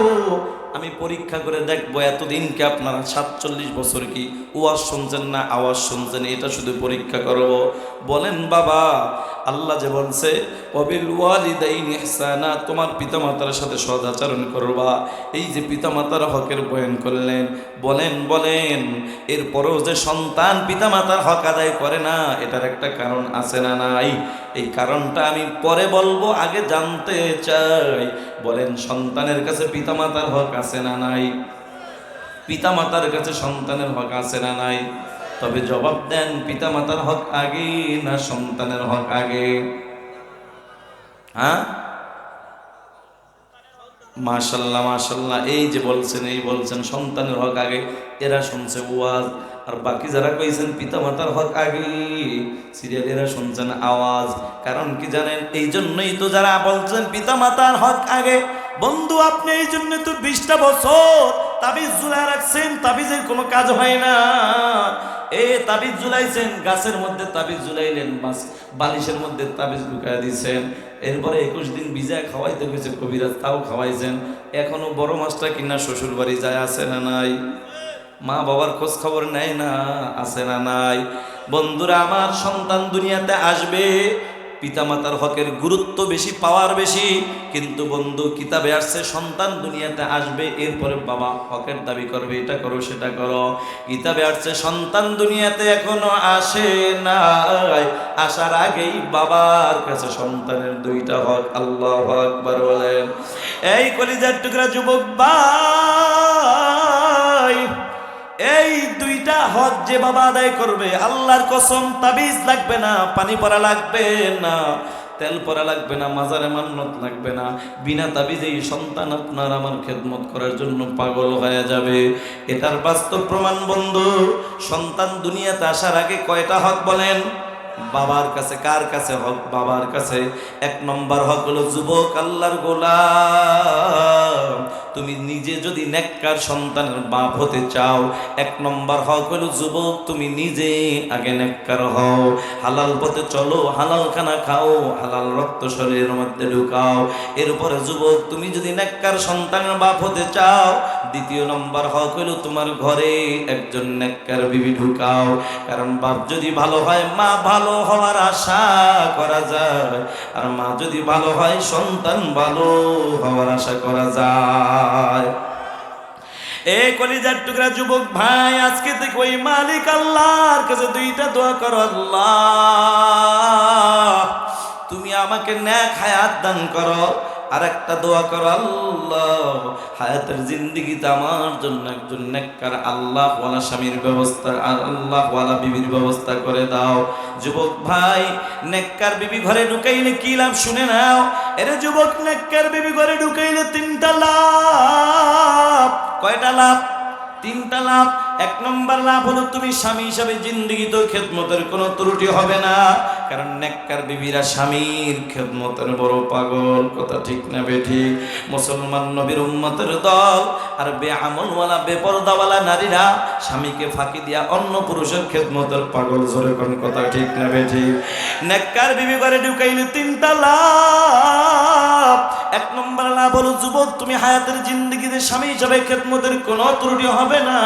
আমি পরীক্ষা করে দেখবো এতদিনকে আপনারা 47 বছর কি ওয়াজ শুনছেন না আওয়াজ শুনছেন, এটা শুধু পরীক্ষা করব। বলেন বাবা, আল্লাহ যে বলছে ওয়াবিল ওয়ালিদাইনি ইহসানা, তোমার পিতামাতার সাথে সদাচরণ করবা, এই যে পিতামাতার হকের বয়ান করলেন, বলেন বলেন এরপরেও যে সন্তান পিতামাতার হক আদায় করে না, এটার একটা কারণ আছে না নাই? এই কারণটা আমি পরে বলবো, আগে জানতে চাই। বলেন সন্তানের কাছে পিতামাতার হক আছে না নাই? পিতামাতার কাছে সন্তানের হক আছে না নাই? তবে জবাব দেন, পিতামাতার হক আগে না সন্তানের হক আগে? হ্যাঁ, মাশাল্লাহ মাশাল্লাহ, এই যে বলছেন, এই বলছেন সন্তানের হক আগে, এরা শুনছে ওয়াজ। আর বাকি যারা কইছেন পিতামাতার হক আগে সিরিয়াল, এরা শুনছেন আওয়াজ। কারণ কি জানেন? এই জন্যই তো যারা বলছেন পিতামাতার হক আগে, বন্ধু আপনি এই জন্য তো 20টা বছর তাবিজ ঝুলা রাখছেন, তাবিজের কোনো কাজ হয় না। তাবিজ ঝুলাইছেন, গাছের মধ্যে তাবিজ ঝুলাইলেন, বালিশের মধ্যে তাবিজ ঢুকায় দিয়েছেন, এরপরে 21 দিন ভিজা খাওয়াইতে গেছে কবিরাজ, তাও খাওয়াইছেন। এখনো বড় মাছটা কিনা শ্বশুর বাড়ি যায়, আছে না নাই? মা বাবার খোঁজ খবর নেয় না, আছে না নাই? বন্ধুরা আমার, সন্তান দুনিয়াতে আসবে, পিতামাতার হকের গুরুত্ব বেশি, পাওয়ার বেশি। কিন্তু বন্ধু, কিতাবে আসছে সন্তান দুনিয়াতে আসবে, এরপরে বাবা হকের দাবি করবে, এটা করো সেটা করো। কিতাবে আসছে সন্তান দুনিয়াতে এখনো আসে নাই, আসার আগেই বাবার কাছে সন্তানের দুইটা হক। আল্লাহু আকবার বলেন। এই কলিজার টুকরা যুবক ভাই, এই দুইটা হক যে বাবা আদায় করবে, আল্লাহর কসম, তাবিজ লাগবে না, পানি পড়া লাগবে না, তেল পড়া লাগবে না, মাজারে মান্নত লাগবে না। বিনা তাবিজেই সন্তান আপনার আমার খেদমত করার জন্য পাগল হয়ে যাবে। এটার বাস্তব প্রমাণ বন্ধু। সন্তান দুনিয়াতে আসার আগে কয়টা হক বলেন? বাবার কাছে। কার কাছে হক? বাবার কাছে। এক নম্বর হক হলো যুবক আল্লাহর গোলাম, তুমি নিজে যদি নেককার সন্তানের বাপ হতে চাও, এক নম্বর হক হলো যুবক তুমি নিজে আগে নেককার হও, হালাল পথে চলো, হালাল খানা খাও, হালাল রক্ত শরীরের মধ্যে ঢুকাও। এরপরে যুবক তুমি যদি নেককার সন্তানের বাপ হতে চাও, দ্বিতীয় নম্বর হক হলো তোমার ঘরে একজন নেককার বিবি ঢুকাও। কারণ বাপ যদি ভালো হয়, মা ভালো হওয়ার আশা করা যায়, আর মা যদি ভালো হয়, সন্তান ভালো হওয়ার আশা করা যায়। এ কলিজার টুকরা যুবক ভাই, আজকে থেকে ওই মালিক আল্লাহর কাছে দুইটা দোয়া করো। আল্লাহ, তুমি আমাকে নেক হায়াত দান করো। আর একটা দোয়া করো, আল্লাহ হায়াতের জিন্দেগিতে আমার জন্য একজন নেককার আল্লাহওয়ালা স্বামীর ব্যবস্থা, আর আল্লাহওয়ালা বিবির ব্যবস্থা করে দাও। যুবক ভাই, নেককার বিবি ঘরে ঢুকাইলে কি লাভ শুনে নাও। এরে যুবক, নেককার বিবি ঘরে ঢুকাইলে তিনটা লাভ। কয়টা লাভ? তিনটা লাভ। এক নম্বর লাভ হলো তুমি স্বামী হিসাবে জিন্দেগিতে খেদমতের কোনো ত্রুটি হবে না। কারণ নেককার বিবিরা স্বামীর খেদমতের বড় পাগল। কথা ঠিক না বেঠিক? মুসলমান নবীর উম্মতের দল আর বেআমলওয়ালা বেপরদাওয়ালা নারীরা স্বামীকে ফাঁকি দিয়া অন্য পুরুষের খেদমতের পাগল। জোরে কোন কথা ঠিক না বেঠিক? নেককার বিবি ঘরে ঢুকাইলে তিনটা লাভ। এক নম্বর লাভ হলো যুবক তুমি হায়াতের জিন্দেগিতে স্বামী হিসাবে খেদমতের কোনো ত্রুটি হবে না।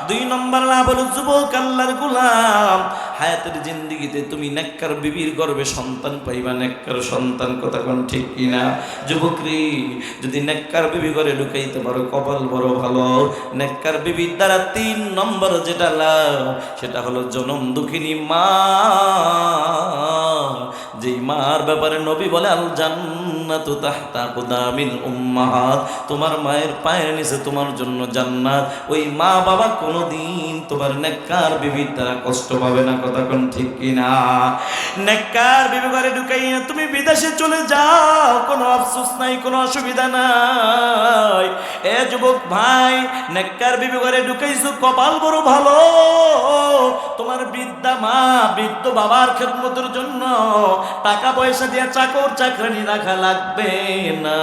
দুই নম্বর লাভ হলো যুবক আল্লাহর গোলাম, হায়াতের জিন্দেগিতে তুমি নেককার বিবির গর্ভে সন্তান পাইবা, নেককার সন্তান। কথা কোন ঠিক কিনা? যুবকরি, যদি নেককার বিবি ঘরে ঢুকাইতে পারো, কপাল বড় ভালো। নেককার বিবির দ্বারা তিন নম্বর যেটা লাভ, সেটা হলো জনম দুঃখিনী মা। যেই মার ব্যাপারে নবী বলে, আল জান্নাতু তাহতা কুদামিল উম্মাহাত, তোমার মায়ের পায়ের নিচে তোমার জন্য জান্নাত। ওই মা বাবা কোনোদিন তোমার নেককার বিবির দ্বারা কষ্ট পাবে না। কথা কোন ঠিক কিনা? নেককার বিবি ঘরে ঢুকাইয়া তুমি বিদেশে চলে যাও, কোনো আফসোস নাই, কোনো অসুবিধা নাই। এ যুবক ভাই, নেককার বিবি ঘরে ঢুকাইছো, কপাল বড় ভালো। তোমার বৃদ্ধা মা, বৃদ্ধ বাবার খেদমতের জন্য টাকা পয়সা দিয়ে চাকর চাকরানি রাখা লাগবে না।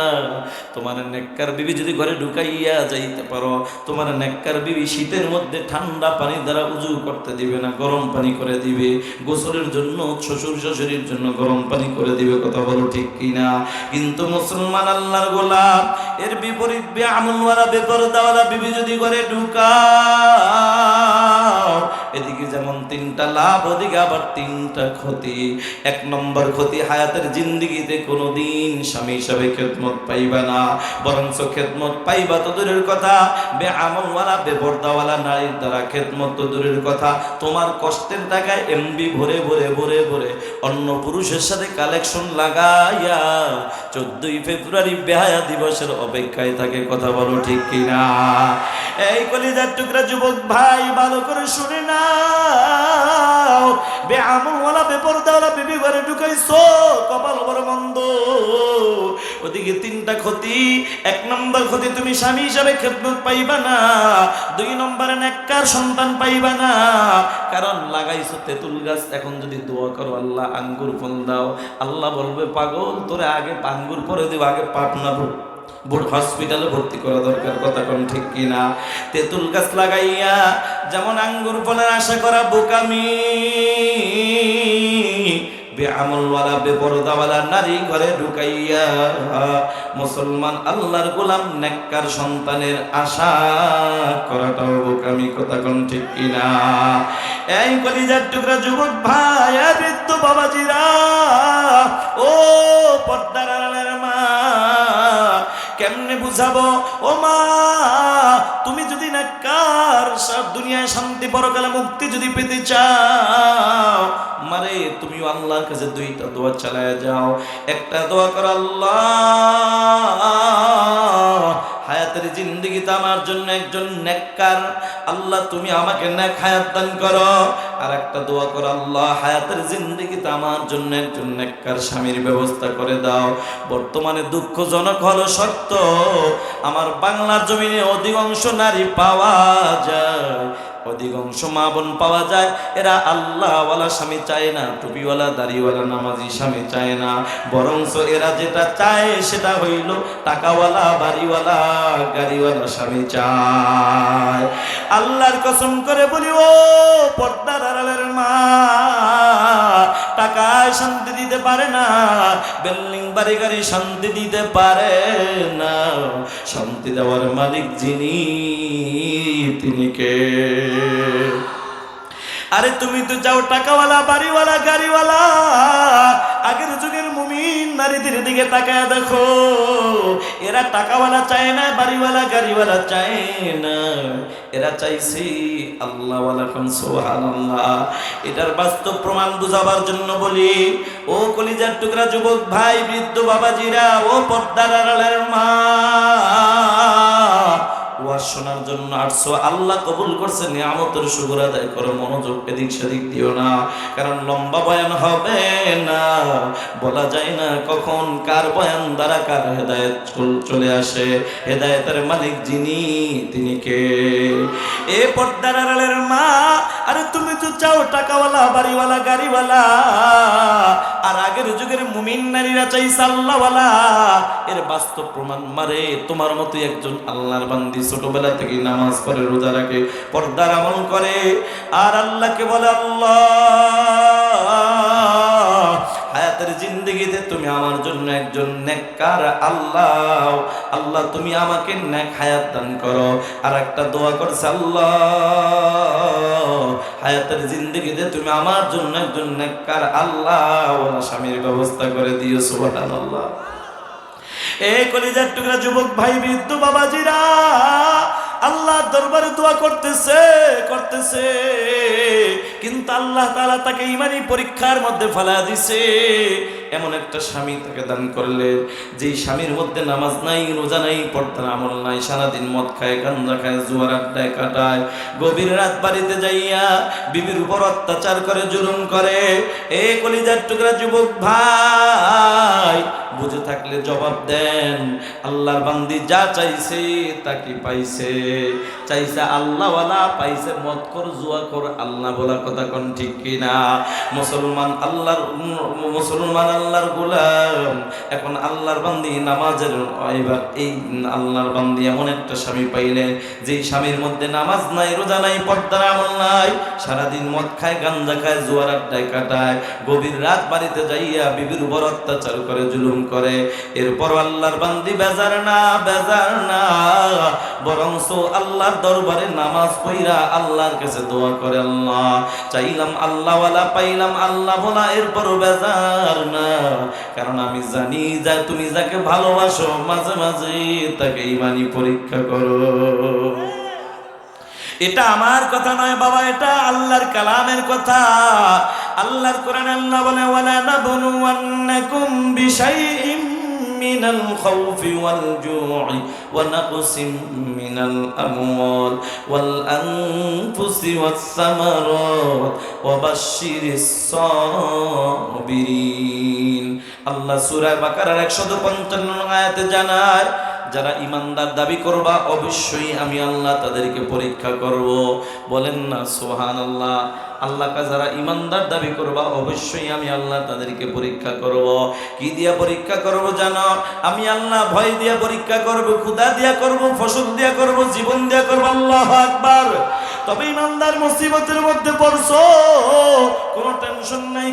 তোমার নেককার বিবি যদি ঘরে ঢুকাইয়া যাইতে পারো, তোমার নেককার বিবি শীতের মধ্যে ঠান্ডা পানি দ্বারা উজু করতে দিবে না, গরম পানি করে দিবে। গোসলের জন্য শ্বশুর শাশুড়ির জন্য গরম পানি করে দিবে। কথা বলো ঠিক কিনা? কিন্তু মুসলমান আল্লাহর গোলাম এর বিপরীত বেআমলওয়ালা বেপরদাওয়ালা বিবি যদি ঘরে ঢুকাও, এদিকে যেমন তিনটা লাভ, ওদিকে আবার তিনটা ক্ষতি। এক নম্বর ক্ষতি, হায়াতের জিন্দেগিতে কোনোদিন স্বামী হিসাবে খেদমত পাইবা না, বরঞ্চ খেদমত পাইবা তো দূরের কথা, বেআমলওয়ালা বেপরদাওয়ালা নারীর দ্বারা খেদমত তো দূরের কথা, তোমার কষ্টের টাকায় এমবি ভরে ভরে ভরে ভরে অন্য পুরুষের সাথে কালেকশন লাগাইয়া 14ই ফেব্রুয়ারি বেহায়া দিবসের অপেক্ষায় থাকে। কথা বলো ঠিক কিনা? এই কলিজার টুকরা যুবক ভাই, ভালো করে শুনে নাও। বেআমলওয়ালা বেপরদাওয়ালা বিবি ঘরে ঢুকাইছো, কপাল বড় মন্দ। ওদিকে তিনটা ক্ষতি। এক নম্বর ক্ষতি, তুমি স্বামী হিসাবে খেদমত পাইবা না। দুই নম্বরে নেককার সন্তান পাইবা না। কারণ লাগাইছো তেঁতুল গাছ, এখন যদি দোয়া করো আল্লাহ আঙ্গুর ফল দাও, আল্লাহ বলবে পাগল, তোরে আগে আঙ্গুর পরে দেব, আগে পাটনা হসপিটালে ভর্তি করা দরকার। কথা কোন ঠিক কিনা? তেঁতুল গাছ লাগাইয়া যেমন আঙ্গুর ফলের আশা করা বোকামি, বেআমলওয়ালা বেপরদাওয়ালা নারী ঘরে ঢুকাইয়া মুসলমান আল্লাহর গোলাম নেককার সন্তানের আশা করাটাও বোকামি। কথা কোন ঠিক কিনা? এই কলিজার টুকরা যুবক ভাই, বৃদ্ধ বাবাজিরা, ও পর্দার আড়ালের মা, কেমনে বুঝাবো? ও মা, তুমি যদি নেককার, সব দুনিয়ায় শান্তি পরকালে মুক্তি যদি পেতে চাও, মারে তুমি আল্লাহর কাছে দুইটা দোয়া চালায় যাও। একটা দোয়া করো, আল্লাহ হায়াতের জিন্দেগিতে আমার জন্য একজন নেককার, আল্লাহ তুমি আমাকে নেক হায়াত দান করো। আর একটা দোয়া করো, আল্লাহ হায়াতের জিন্দেগিতে আমার জন্য একজন নেককার স্বামীর ব্যবস্থা করে দাও। বর্তমানে দুঃখজনক হলো সত্য, আমার বাংলার জমিনে অধিকাংশ নারী পাওয়া যায়, অধিকাংশ মা বোন পাওয়া যায়, এরা আল্লাহওয়ালা স্বামী চায় না, টুপিওয়ালা দাড়িওয়ালা নামাজি স্বামী চায় না, বরঞ্চ এরা যেটা চায় সেটা হইল টাকাওয়ালা বাড়িওয়ালা গাড়িওয়ালা স্বামী চায়। আল্লাহর কসম করে বলি, ও পর্দার আড়ালের মা, টাকায় শান্তি দিতে পারে না, বিল্ডিং বাড়ি গাড়ি শান্তি দিতে পারে না, শান্তি দেওয়ার মালিক যিনি, তিনি কে? আরে তুমি তো যাও টাকাওয়ালা বাড়িওয়ালা গাড়িওয়ালা, আগের যুগের মুমিন নারীদের দিকে তাকায় দেখো, এরা টাকাওয়ালা চায় না, বাড়িওয়ালা গাড়িওয়ালা চায় না, এরা চাইছে আল্লাহওয়ালা। কোন সুবহানাল্লাহ। এটার বাস্তব প্রমাণ বুঝাবার জন্য বলি, ও কলিজার টুকরা যুবক ভাই, বৃদ্ধ বাবাজিরা, ও পর্দার আড়ালের মা, ওয়াজ শোনার জন্য আসছো, আল্লাহ কবুল করছে, নিয়ামতের শুকর আদায় করো, মনোযোগ এদিক সেদিক দিও না, কারণ লম্বা বয়ান হবে না, বলা যায় না কখন কার বয়ান দ্বারা কার হেদায়েত চলে আসে। হেদায়েতের মালিক যিনি, তিনি কে? এ পর্দার আড়ালের মা, আরে তুমি তো চাও টাকাওয়ালা বাড়িওয়ালা গাড়িওয়ালা, আর আগের যুগের মুমিন নারীরা চাইছে আল্লাহওয়ালা। এর বাস্তব প্রমাণ মারে তোমার মতো একজন আল্লাহর বান্দি ছোটবেলা থেকে নামাজ পড়ে, রোজা রাখে, পর্দার আমল করে, আর আল্লাহকে বলে, আল্লাহ হায়াতের জিন্দেগিতে তুমি আমার জন্য একজন নেককার আল্লাহ, আল্লাহ তুমি আমাকে নেক হায়াত দান করো। আর একটা দোয়া করছে, আল্লাহ হায়াতের জিন্দেগিতে তুমি আমার জন্য একজন নেককার আল্লাহ ওয়ালা স্বামীর ব্যবস্থা করে দিও। সুবহানাল্লাহ। এই কলিজার টুকরা যুবক ভাই, বৃদ্ধ বাবাজিরা, আল্লাহ দরবারে দোয়া করতেছে, কিন্তু আল্লাহ তাআলা তাকে ঈমানি পরীক্ষার মধ্যে ফেলা দিছে। এমন একটা স্বামী তাকে দান করলেন, যেই স্বামীর মধ্যে নামাজ নাই, রোজা নাই, পর্দার আমল নাই, সারাদিন মদ খায়, গাঞ্জা খায়, জুয়ার আড্ডায় কাটায়, গভীর রাত বাড়িতে যাইয়া বিবির উপর অত্যাচার করে, জুলুম করে। এ কলিজার টুকরা যুবক ভাই, বুঝে থাকলে জবাব দেন। আল্লাহর বান্দি যা চাইছে তা কি পাইছে? চাইছে আল্লাহওয়ালা, পাইছে মদখোর, জুয়াখোর। আল্লাহ বলা কথা কোন ঠিক কিনা? মুসলমান আল্লাহর গোলাম। এখন আল্লাহর বান্দি নামাজের, এবার এই আল্লাহর বান্দি এমন একটা স্বামী পাইলেন, যেই স্বামীর মধ্যে নামাজ নাই, রোজা নাই, পর্দার আমল নাই, সারাদিন মদ খায়, গাঞ্জা খায়, জুয়ার আড্ডায় কাটায়, গভীর রাত বাড়িতে যাইয়া বিবির উপর অত্যাচার করে, জুলুম করে। এরপর আল্লাহর বান্দি বেজার না, বরংস আল্লাহর দরবারে নামাজ পড়া আল্লাহর কাছে দোয়া করে, আল্লাহ চাইলাম আল্লাহওয়ালা, পাইলাম আল্লাহ বলা, এরপরও বেজার না, কারণ আমি জানি যা তুমি যাকে ভালোবাসো, মাঝে মাঝে তাকে ঈমানি পরীক্ষা করো। এটা আমার কথা নয় বাবা, এটা আল্লাহর কালামের কথা। আল্লাহর কোরআনে আল্লাহ বলে, ওয়ালা নাবলুওয়ান্নাকুম বিশাইইম মিনাল খাউফি ওয়াল জু'i ওয়া নাকসিম মিনাল আমওয়াল ওয়াল আনফুসি ওয়াস সামারাত ওয়া বাশশিরিস সাবিরিন। আল্লাহ সূরা বাকারার 155 আয়াতে জানায়, যারা ইমানদার দাবি করবা, অবশ্যই আমি আল্লাহ তাদেরকে পরীক্ষা করব। বলেন না সুবহানাল্লাহ। আল্লাহকে যারা ইমানদার দাবি করবা, অবশ্যই আমি আল্লাহ তাদেরকে পরীক্ষা করব। কি দিয়া পরীক্ষা করব জানো? আমি আল্লাহ ভয় দিয়া পরীক্ষা করব, ক্ষুধা দিয়া করব, ফসল দিয়া করব, জীবন দিয়া করব। আল্লাহু আকবার। তবে ইমানদার মুসিবতের মধ্যে পড়ছো,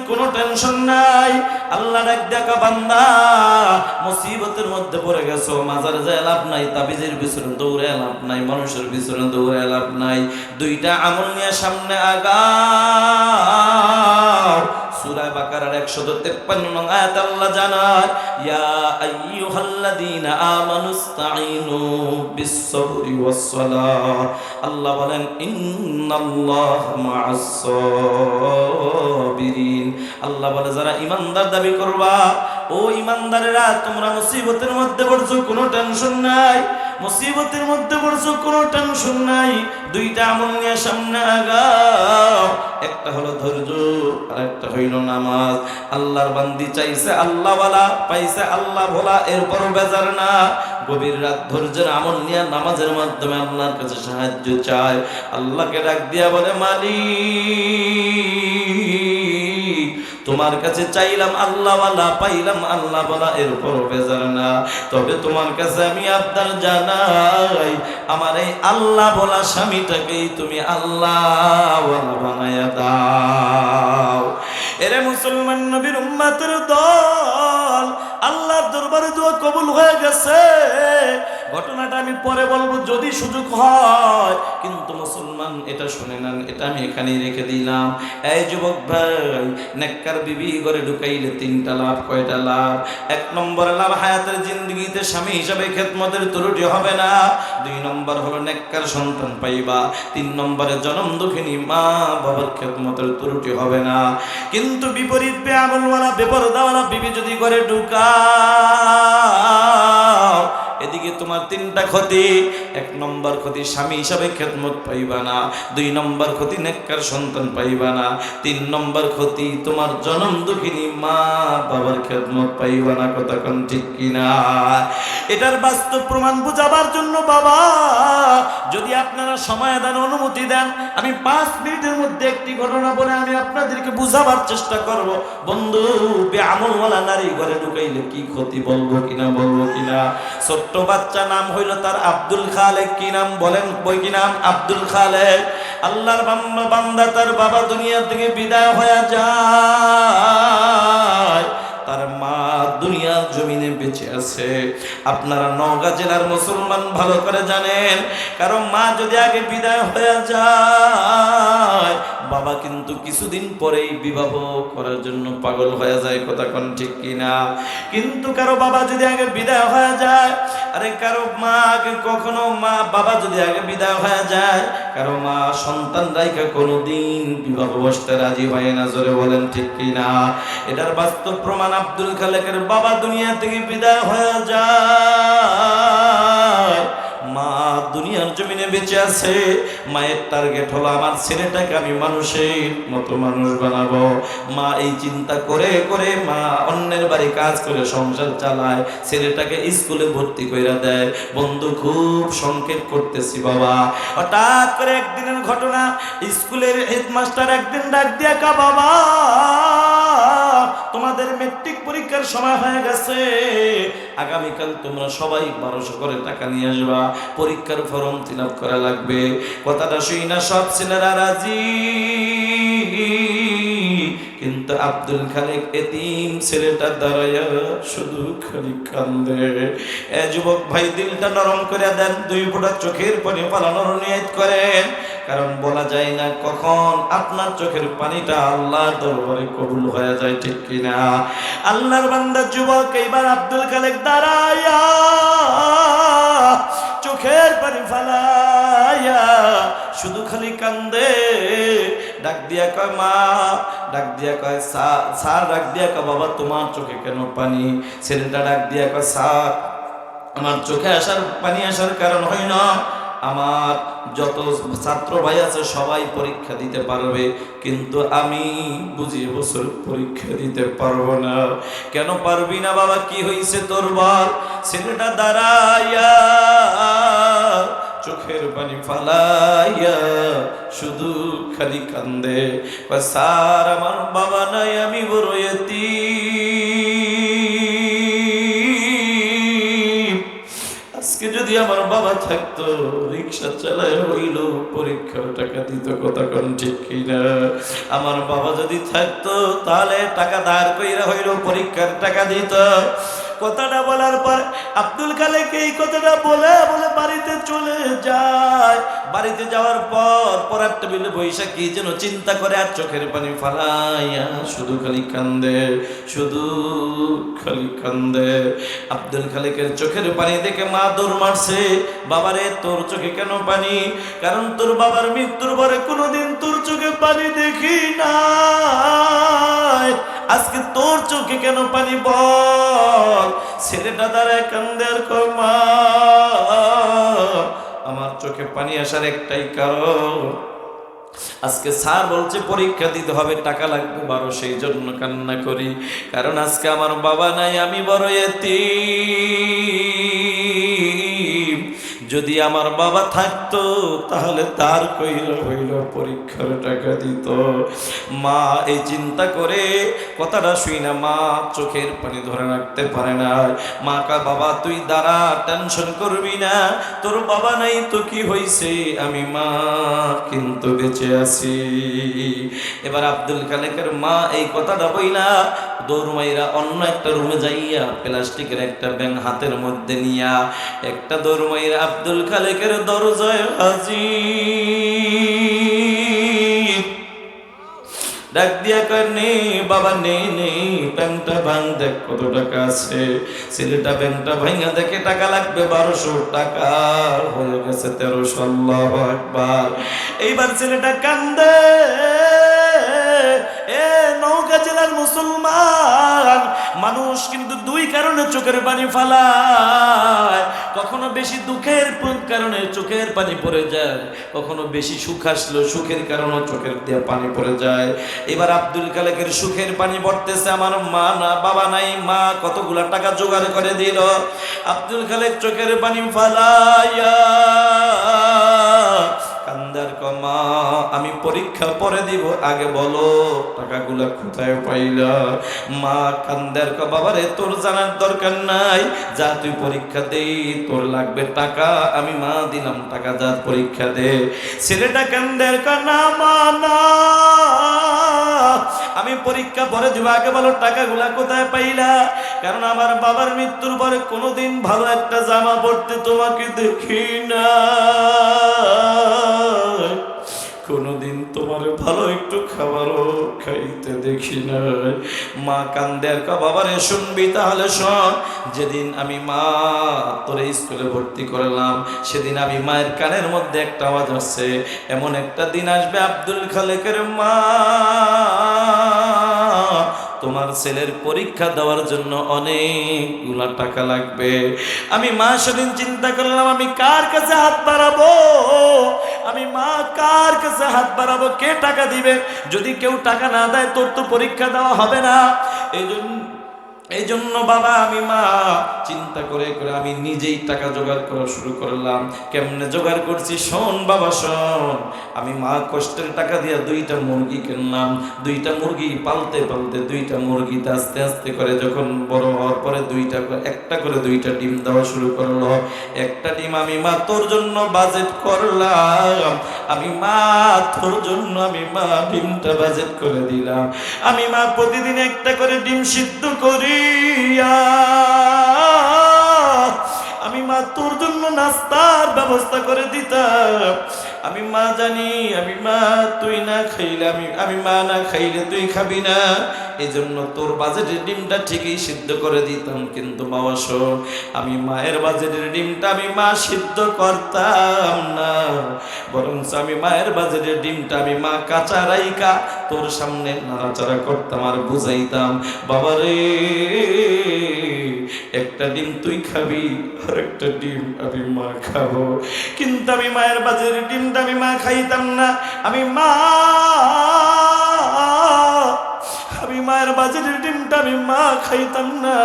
কোনো টেনশন নাই, আল্লাহ ডাক দেখা, বান্দা মুসিবতের মধ্যে পড়ে গেছো, মাজারে যায় লাভ নাই, তাবিজের পিছনে দৌড়ে লাভ নাই, মানুষের পিছনে দৌড়ে লাভ নাই। দুইটা আমল নিয়ে সামনে আগাও। সূরা বাকারার 153 নং আয়াত আল্লাহ জানায়, ইয়া আইয়ুহাল্লাযীনা আমানুস্তাঈনু বিস-সাবরি ওয়াস-সালাহ। আল্লাহ বলেন ইন্নাল্লাহা মা'আস-সাবিরিন। আল্লাহ বলে যারা ঈমানদার দাবি করবা, ও ঈমানদারেরা, তোমরা মুসিবতের মধ্যে পড়ছো, কোনো টেনশন নাই। মুসিবতের মধ্যে পড়ছো, কোনো টেনশন নাই। দুইটা আমল নিয়ে সামনে আগাও। একটা হলো ধৈর্য, আর একটা হইল নামাজ। আল্লাহর বান্দি চাইছে আল্লাহ ওয়ালা, পাইছে আল্লাহ ভোলা, এরপর বেজার না। গভীর রাত ধৈর্যের আমল নিয়ে নামাজের মাধ্যমে আল্লাহর কাছে সাহায্য চায়। আল্লাহকে ডাক দিয়া বলে, মালিক তোমার কাছে চাইলাম আল্লাহ ওয়ালা, পাইলাম আল্লাহ ওয়ালা, এরপর বেজার না। তবে তোমার কাছে আমি আবদার জানাই, আমার এই আল্লাহ বলা স্বামীটাকেই তুমি আল্লাহ ওয়ালা বানায়া দাও। এরে মুসলমান নবীর উম্মতের দল, আল্লাহর দরবারে দোয়া কবুল হয়ে গেছে। ঘটনাটা আমি পরে বলবো যদি সুযোগ হয়, কিন্তু মুসলমান এটা শুনে নেন, এটা আমি এখানেই রেখে দিলাম। এই যুবক ভাই, নেককার বিবি ঘরে ঢুকাইলে 3টা লাভ। কয়টা লাভ? 1 নম্বর লাভ, হায়াতের জিন্দগিতে স্বামী হিসাবে খেদমতের ত্রুটি হবে না। 2 নম্বর হলো নেককার সন্তান পাইবা। 3 নম্বরে জনম দুঃখিনী মা বাবার খেদমতের ত্রুটি হবে না। কিন্তু বিপরীত বেআমলওয়ালা বেপরদাওয়ালা বিবি যদি ঘরে ঢুকাও, এদিকে তোমার 3টা ক্ষতি। 1 নম্বর ক্ষতি, স্বামী হিসাবে খেদমত পাইবা না। 2 নম্বর ক্ষতি, নেককার সন্তান পাইবা না। 3 নম্বর ক্ষতি, তোমার জনম দুঃখিনী মা বাবার খেদমত পাইবা না। কথা কোন ঠিক কিনা? এটার বাস্তব প্রমাণ বুঝাবার জন্য বাবা, যদি আপনারা সময় দেন, অনুমতি দেন, আমি 5 মিনিটের মধ্যে একটি ঘটনা বলে আমি আপনাদেরকে বুঝাবার চেষ্টা করব। বন্ধু, বেআমলওয়ালা নারী ঘরে ঢুকাইলে কি ক্ষতি, বলবো কিনা? ছোট্ট বাচ্চা, নাম হইল তার আব্দুল খালেক। কি নাম বলেন? বই কি নাম? আব্দুল খালেক। আল্লাহর বান্দা, তার বাবা দুনিয়া থেকে বিদায় হয়ে যায়, তার মা দুনিয়ার জমিনে বেঁচে আছে। আপনারা নওগাঁ জেলার মুসলমান ভালো করে জানেন, কারণ মা যদি আগে বিদায় হয়ে যায়, বাবা কিন্তু কিছুদিন পরেই বিবাহ করার জন্য পাগল হয়ে যায়। কথা কোন ঠিক কিনা? কিন্তু কারো বাবা যদি আগে বিদায় হয়ে যায়, আরে কারো মা আগে, কখনো মা বাবা যদি আগে বিদায় হয়ে যায়, কারো মা সন্তান রাইখা কোনোদিন বিবাহ বসতে রাজি হয় না। জোরে বলেন ঠিক কিনা? এটার বাস্তব প্রমাণ আব্দুল খালেকের বাবা দুনিয়া থেকে বিদায় হয়ে যায়, মা দুনিয়ার জমিনে বেঁচে আছে। মায়ের টার্গেট হলো আমার ছেলেটাকে আমি মানুষের মতো মানুষ বানাবো। মা এই চিন্তা করে করে মা অন্যের বাড়ি কাজ করে সংসার চালায়, ছেলেটাকে স্কুলে ভর্তি কইরা দেয়। বন্ধু, খুব সংক্ষেপ করতেছি বাবা, হঠাৎ করে একদিনের ঘটনা, স্কুলের হেডমাস্টার একদিন ডাক দিয়া, কা বাবা, তোমাদের মেট্রিক পরীক্ষার সময় হয়ে গেছে, আগামীকাল তোমরা সবাই 1200 করে টাকা নিয়ে আসবা, পরীক্ষার ফর্ম ফিল আপ করা লাগবে। কথাটা শুই না সব ছেলেরা রাজি, কিন্তু আব্দুল খালেক এতিম ছেলেটা দাঁড়াইয়া শুধু খালি কান্দে। এ যুবক ভাই, দিলটা নরম করে দেন, 2 ফোঁটা চোখের পানি পালানোর নিয়ত করেন, কারণ বলা যায় না কখন আপনার চোখের পানিটা আল্লাহর দরবারে কবুল হয়ে যায়। ঠিক কিনা? আল্লাহর বান্দা যুবক এইবার আব্দুল খালেক দাঁড়াইয়া চোখের পানি ফালাইয়া শুধু খালি কান্দে। ডাক দিয়া কয় মা, ডাক দিয়া কয় স্যার, ডাক দিয়া কয় বাবা তোমার চোখে কেন পানি? ছেলেটা ডাক দিয়া কয় স্যার, আমার চোখে পানি আসার কারণ হয় না, আমার যত ছাত্র ভাই আছে সবাই পরীক্ষা দিতে পারবে, কিন্তু আমি বুঝি বছর পরীক্ষা দিতে পারবো না। কেন পারবি না বাবা? কি হয়েছে তোর বল? ছেলেটা দাঁড়াইয়া চোখের পানি ফালাইয়া শুধু খালি কান্দে, স্যার আমার বাবা নাই, আমি বড় এতিম। আজকে যদি আমার বাবা থাকতো, রিক্সা চালায় হইল পরীক্ষার টাকা দিত। কথা কোন ঠিক কিনা? আমার বাবা যদি থাকতো, তাহলে টাকা ধার কইরা হইল পরীক্ষার টাকা দিত। কথাটা বলার পর আব্দুল খালেক এই কথাটা বলে বলে বাড়িতে চলে যায়। বাড়িতে যাওয়ার পর পরার টেবিলে বৈশা কি যেন চিন্তা করে আর চোখের পানি ফালাইয়া শুধু খালি কান্দে, শুধু খালি কান্দে। আব্দুল খালেকের চোখের পানি দেখে মা দৌড় মারছে, বাবারে তোর চোখে কেন পানি? কারণ তোর বাবার মৃত্যুর পরে কোনোদিন তোর চোখে পানি দেখি নাই, আজকে তোর চোখে কেন পানি বল? ছেলেটা দাঁড়ায় কান্দে আর কয় মা আমার চোখে পানি আসার একটাই কারণ, আজকে স্যার বলছে পরীক্ষা দিতে হবে, টাকা লাগবে 12, সেই জন্য কান্না করি। কারণ আজকে আমার বাবা নাই, আমি বড় এতিম। যদি আমার বাবা থাকতো তাহলে তার কইল হইল পরীক্ষার টাকা দিত। মা এই চিন্তা করে কথাটা শুই না, মা চোখের পানি ধরে রাখতে পারে না। মা কা বাবা তুই দাঁড়া, টেনশন করবি না, তোর বাবা নাই তো কি হইছে, আমি মা কিন্তু বেঁচে আছি। এবার আব্দুল খালেকের মা এই কথাটা বইলা দৌড় মাইরা অন্য একটা রুমে যাইয়া প্লাস্টিকের একটা ব্যাং হাতের মধ্যে নিয়া একটা দৌড় মাইরা আব্দুল খালেকের দরজায় হাজির। ডাক দিয়া কয় নে বাবা নে নে, ব্যাংকটা ভাঙ দেখ কত টাকা আছে। ছেলেটা ব্যাংকটা ভাঙা দেখে টাকা লাগবে 1200 টাকা, হয়ে গেছে 1300। আল্লাহু আকবার। এইবার ছেলেটা কান্দে। এ নওগাঁ জেলার মুসলমান মানুষ কিন্তু দুই কারণে চোখের পানি ফালায়, কখনো বেশি দুঃখের কারণে চোখের পানি পড়ে যায়, কখনো বেশি সুখ আসলো সুখের কারণে চোখের দিয়ে পানি পড়ে যায়। এবার আব্দুল খালেকের সুখের পানি পড়তেছে, আমার মা না বাবা নাই, মা কতগুলা টাকা জোগাড় করে দিল। আব্দুল খালেক চোখের পানি ফালাইয়া কান্দার কমা আমি পরীক্ষা পরে দিব, আগে বলো টাকাগুলা কোথায় পাইলা? মা কান্দার ক বাবারে তোর জানার দরকার নাই, যা তুই পরীক্ষা দে, তোর লাগবে টাকা, আমি মা দিলাম টাকা, যা পরীক্ষা দে। ছেলেটা কান্দার ক না মা না, আমি পরীক্ষা পরে দিব, আগে বলো টাকাগুলা কোথায় পাইলা? কারণ আমার বাবার মৃত্যুর পরে কোনোদিন ভালো একটা জামা পড়তে তোমাকে দেখি না, কোনোদিন তোমার ভালো একটু খাবারও খাইতে দেখি না। মা কান্দে আর বাবারে শুনবি তাহলে শোন, যেদিন আমি মা তোরে স্কুলে ভর্তি করলাম সেদিন আমি মায়ের কানের মধ্যে একটা আওয়াজ আসছে, এমন একটা দিন আসবে আব্দুল খালেকের মা তোমার ছেলের পরীক্ষা দেওয়ার জন্য অনেকগুলা টাকা লাগবে। আমি মা সেদিন চিন্তা করলাম আমি কার কাছে হাত বাড়াবো, আমি মা কার কাছে হাত বাড়াবো, কে টাকা দিবে? যদি কেউ টাকা না দেয় তোর তো পরীক্ষা দেওয়া হবে না। এই জন্য বাবা আমি মা চিন্তা করে করে আমি নিজেই টাকা জোগাড় করা শুরু করলাম। কেমনে জোগাড় করছি শোন বাবা শোন। আমি মা কষ্টের টাকা দিয়ে 2টা মুরগি কিনলাম। 2টা মুরগি পালতে পালতে 2টা মুরগিতে আস্তে আস্তে করে যখন বড় হওয়ার পরে একটা করে 2টা ডিম দেওয়া শুরু করলো। একটা ডিম আমি মা তোর জন্য বাজেট করলাম, আমি মা তোর জন্য আমি মা ডিমটা বাজেট করে দিলাম। আমি মা প্রতিদিন একটা করে ডিম সিদ্ধ করি, আমি মা তোর জন্য নাস্তার ব্যবস্থা করে দিতাম। আমি মা জানি আমি মা তুই না খাইলে আমি মা না খাইলে তুই খাবি না, এই জন্য তোর বাজেটের ডিমটা ঠিকই সিদ্ধ করে দিতাম। কিন্তু বাবা শোন, আমি মায়ের বাজেটের ডিমটা আমি মা সিদ্ধ করতাম না, বরং আমি মায়ের বাজেটের ডিমটা আমি মা কাঁচা রাইকা তোর সামনে নাড়াচাড়া করতাম আর বুঝাইতাম, বাবারে একটা ডিম তুই খাবি আর একটা ডিম আমি মা খাবো। কিন্তু আমি মায়ের বাজেটের ডিমটা আমি মা খাইতাম না। আমি মায়ের বাজেটের ডিমটা আমি মা খাইতাম না,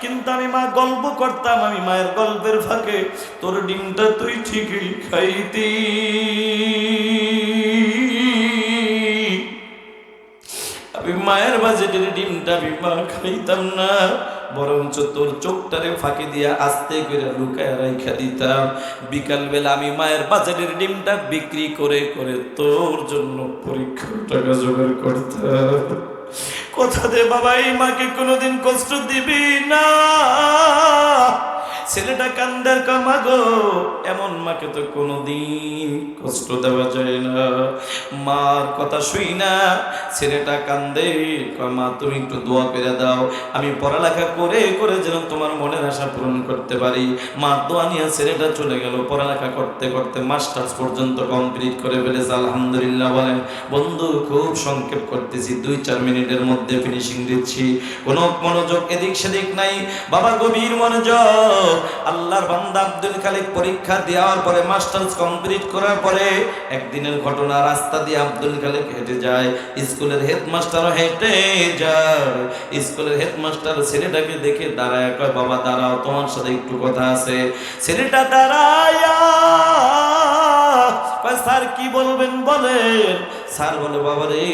কিন্তু আমি মা গল্প করতাম, আমি মায়ের গল্পের ফাঁকে তোর ডিমটা তুই ঠিকই খাইতি। আমি মায়ের বাজেটের ডিমটা আমি মা খাইতাম না, বরঞ্চ তোর চোখটারে ফাঁকি দিয়া আস্তে করে লুকায় রাইখা দিতাম। বিকালবেলা আমি মায়ের বাজেটের ডিমটা বিক্রি করে করে তোর জন্য পরীক্ষার টাকা জোগাড় করতাম। কথা দে বাবা এই মাকে কোনোদিন কষ্ট দিবি না, ছেলেটা কান্দার কামা গো, এমন মাকে তো কোনোদিন কষ্ট দেওয়া যায় না। মার কথা শুই না ছেলেটা কান্দে, কয় মা তুমি একটু দোয়া করে দাও, আমি পড়ালেখা করে করে যেন তোমার মনের আশা পূরণ করতে পারি। মার দোয়া নিয়ে ছেলেটা চলে গেল, পড়ালেখা করতে করতে মাস্টার্স পর্যন্ত কমপ্লিট করে ফেলেছে। আলহামদুলিল্লাহ বলেন। বন্ধু খুব সংক্ষেপ করতেছি, 2-4 মিনিটের মধ্যে ফিনিশিং দিচ্ছি, কোনো মনোযোগ এদিক সেদিক নাই। বাবা গভীর মনোযোগ। আল্লাহর বান্দা আব্দুল খালিক পরীক্ষা দেওয়ার পরে মাস্টার্স কমপ্লিট করার পরে একদিনের ঘটনা, রাস্তা দিয়ে আব্দুল খালিক হেঁটে যায়, স্কুলের হেডমাস্টারও হেঁটে যায়। স্কুলের হেডমাস্টার ছেলেটাকে দেখে দাঁড়ায়, কয় বাবা দাঁড়াও, তোমার সাথে একটু কথা আছে। ছেলেটা দাঁড়ায়, স্যার কি বলবেন বলেন। স্যার বলে বাবা রে,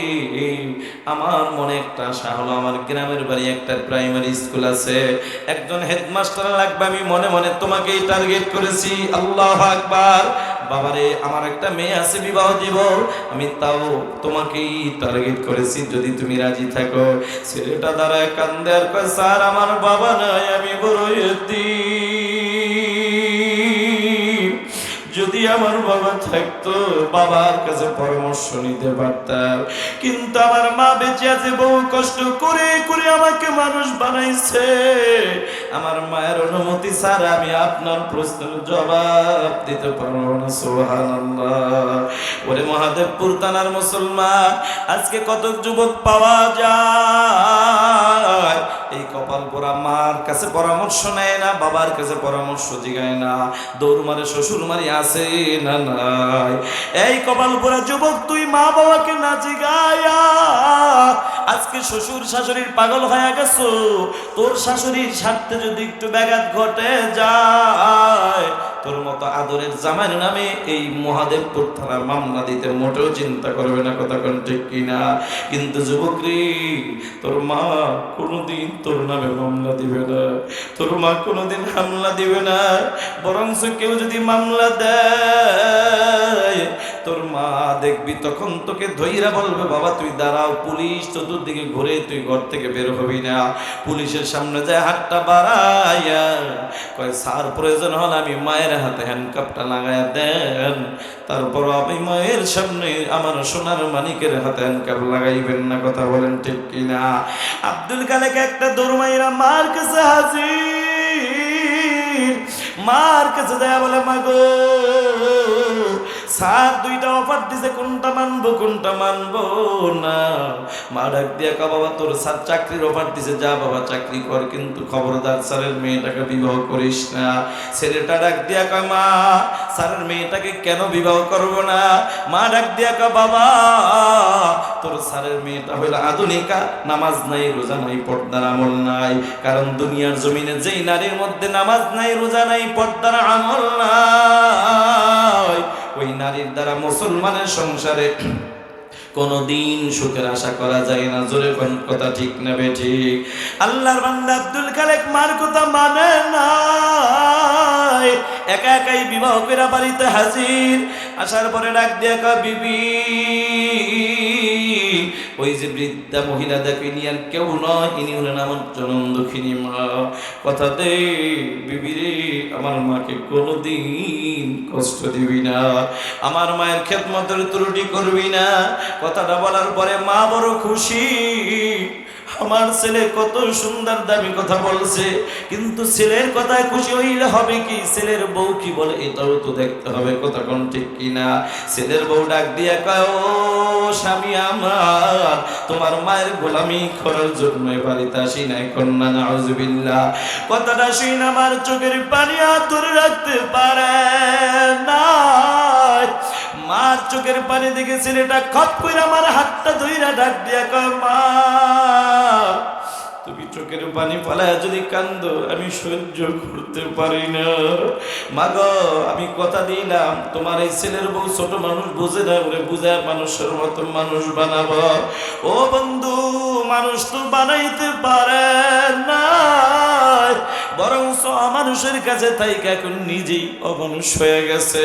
আমার মনে একটা আশা হলো, আমার গ্রামের বাড়ি একটা প্রাইমারি স্কুল আছে, একজন হেডমাস্টার লাগবে, আমি মনে মনে তোমাকেই টার্গেট করেছি। আল্লাহু আকবার। বাবারে আমার একটা মেয়ে আছে, বিবাহ দিব, আমি তাও তোমাকেই টার্গেট করেছি, যদি তুমি রাজি থাকো। ছেলেটা দাঁড়ায় কান্দে আর কয় স্যার আমার বাবা নাই, আমি বড় এতিম, যদি আমার বাবা থাকতো বাবার কাছে পরামর্শ নিতে পারতাম, কিন্তু আমার মা বেঁচে আছে, বহু কষ্ট করে করে আমাকে মানুষ বানাইছে, আমার মায়ের অনুমতি ছাড়া আমি আপনার প্রশ্নের জবাব দিতে পারবো না। সুবহানাল্লাহ। ওরে মহাদেবপুর থানার মুসলমান, আজকে কত যুবক পাওয়া যায় এই কপাল পোড়া, মার কাছে পরামর্শ নেয় না, বাবার কাছে পরামর্শ জিগায় না, দৌড় মারে শ্বশুর মারি আছে না নাই। এই কপাল পোড়া যুবক, তুই মা বাবাকে না জিগায়া আজকে শ্বশুর শাশুড়ির পাগল হয়ে গেছো। তোর শাশুড়ির স্বার্থে যদি একটু ব্যাঘাত ঘটে যায়, তোর মতো আদরের জামাইয়ের নামে এই মহাদেবপুর থানার মামলা দিতে মোটেও চিন্তা করবে না। কথা কোন ঠিক কিনা? কিন্তু যুবকরি, তোর মা কোনোদিন তোর নামে মামলা দিবে না, তোর মা কোনোদিন হামলা দিবে না। বরঞ্চ কেউ যদি মামলা দেয়, তোর মা দেখবি তখন তোকে ধইরা বলবে বাবা তুই দাঁড়াও, পুলিশ চতুর্দিকে ঘুরে তুই ঘর থেকে বের হবি না। পুলিশের সামনে যায় হাতটা বাড়াইয়া কয় স্যার প্রয়োজন হলে আমি মায়ের হাতে হ্যান্ডকাপটা লাগাইয়া দেন, তারপর আমি মায়ের সামনে আমার সোনার মানিকের হাতে হ্যান্ডকাপ লাগাইবেন না। কথা বলেন ঠিক কিনা? আব্দুল খালেক একটা দৌড়মাইরা মার কাছে হাজির, মার কাছে দেয়া বলে মাগো স্যার দুইটা অফার দিছে, কোনটা মানবো কোনটা মানবো না। মা ডাক দিয়া কা বাবা তোর স্যার চাকরির অফার দিছে, যা বাবা চাকরি কর, কিন্তু খবরদার স্যারের মেয়েটাকে বিবাহ করিস না। ছেলেটা ডাক দিয়া কয় মা স্যারের মেয়েটাকে কেন বিবাহ করব না? মা ডাক দিয়া কা বাবা তোর স্যারের মেয়েটা হইল আধুনিকা, নামাজ নাই রোজা নাই পর্দার আমল নাই। কারণ দুনিয়ার জমিনে যেই নারীর মধ্যে নামাজ নাই রোজা নাই পর্দার আমল নাই, ওই নারীর দ্বারা মুসলমানের সংসারে কোনদিন সুখের আশা করা যায় না। জোরে কোন কথা ঠিক না বেঠিক? আল্লাহর বান্দা আব্দুল খালেক মার কথা মানে না, একা একাই বিবাহ করে বাড়িতে হাজির। আসার পরে ডাক দিয়া কা বিবি, ওই যে বৃদ্ধা মহিলা দেখো ইনি আর কেউ নয়, ইনি হলেন আমার জনম দুঃখিনী মা। কথা দে বিবি রে, আমার মাকে কোনোদিন কষ্ট দিবি না, আমার মায়ের খেদমতের ত্রুটি করবি না। কথাটা বলার পরে মা বড় খুশি, আমার ছেলে কত সুন্দর দামি কথা বলছে, কিন্তু ছেলের কথায় খুশি হইলে হবে কি, ছেলের বউ কি বলে এটাও তো দেখতে হবে। কথা কোন ঠিক কিনা? ছেলের বউ ডাক দিয়া কয় ও স্বামী আমার, তোমার মায়ের গোলামি করার জন্য বাড়িতে আসি নাই। কন্যা নাউজুবিল্লাহ। কথাটা শুনে আমার চোখের পানি আর ধরে রাখতে পারে না, মার চোখের পানি দেখে ছেলেটা খপ করে আমার হাতটা ধইরা ডাক দিয়া কয় মা তুমি চোখের পানি ফেলায় যদি কান্দো আমি সহ্য করতে পারি না। মাগো আমি কথা দিলাম তোমার এই ছেলের বউ ছোট মানুষ বুঝে না, বলে বুঝায় মানুষের মতো মানুষ বানাবো। ও বন্ধু, মানুষ তো বানাইতে পারে না, বরং অমানুষের কাছে থাইকা এখন নিজেই অমানুষ হয়ে গেছে।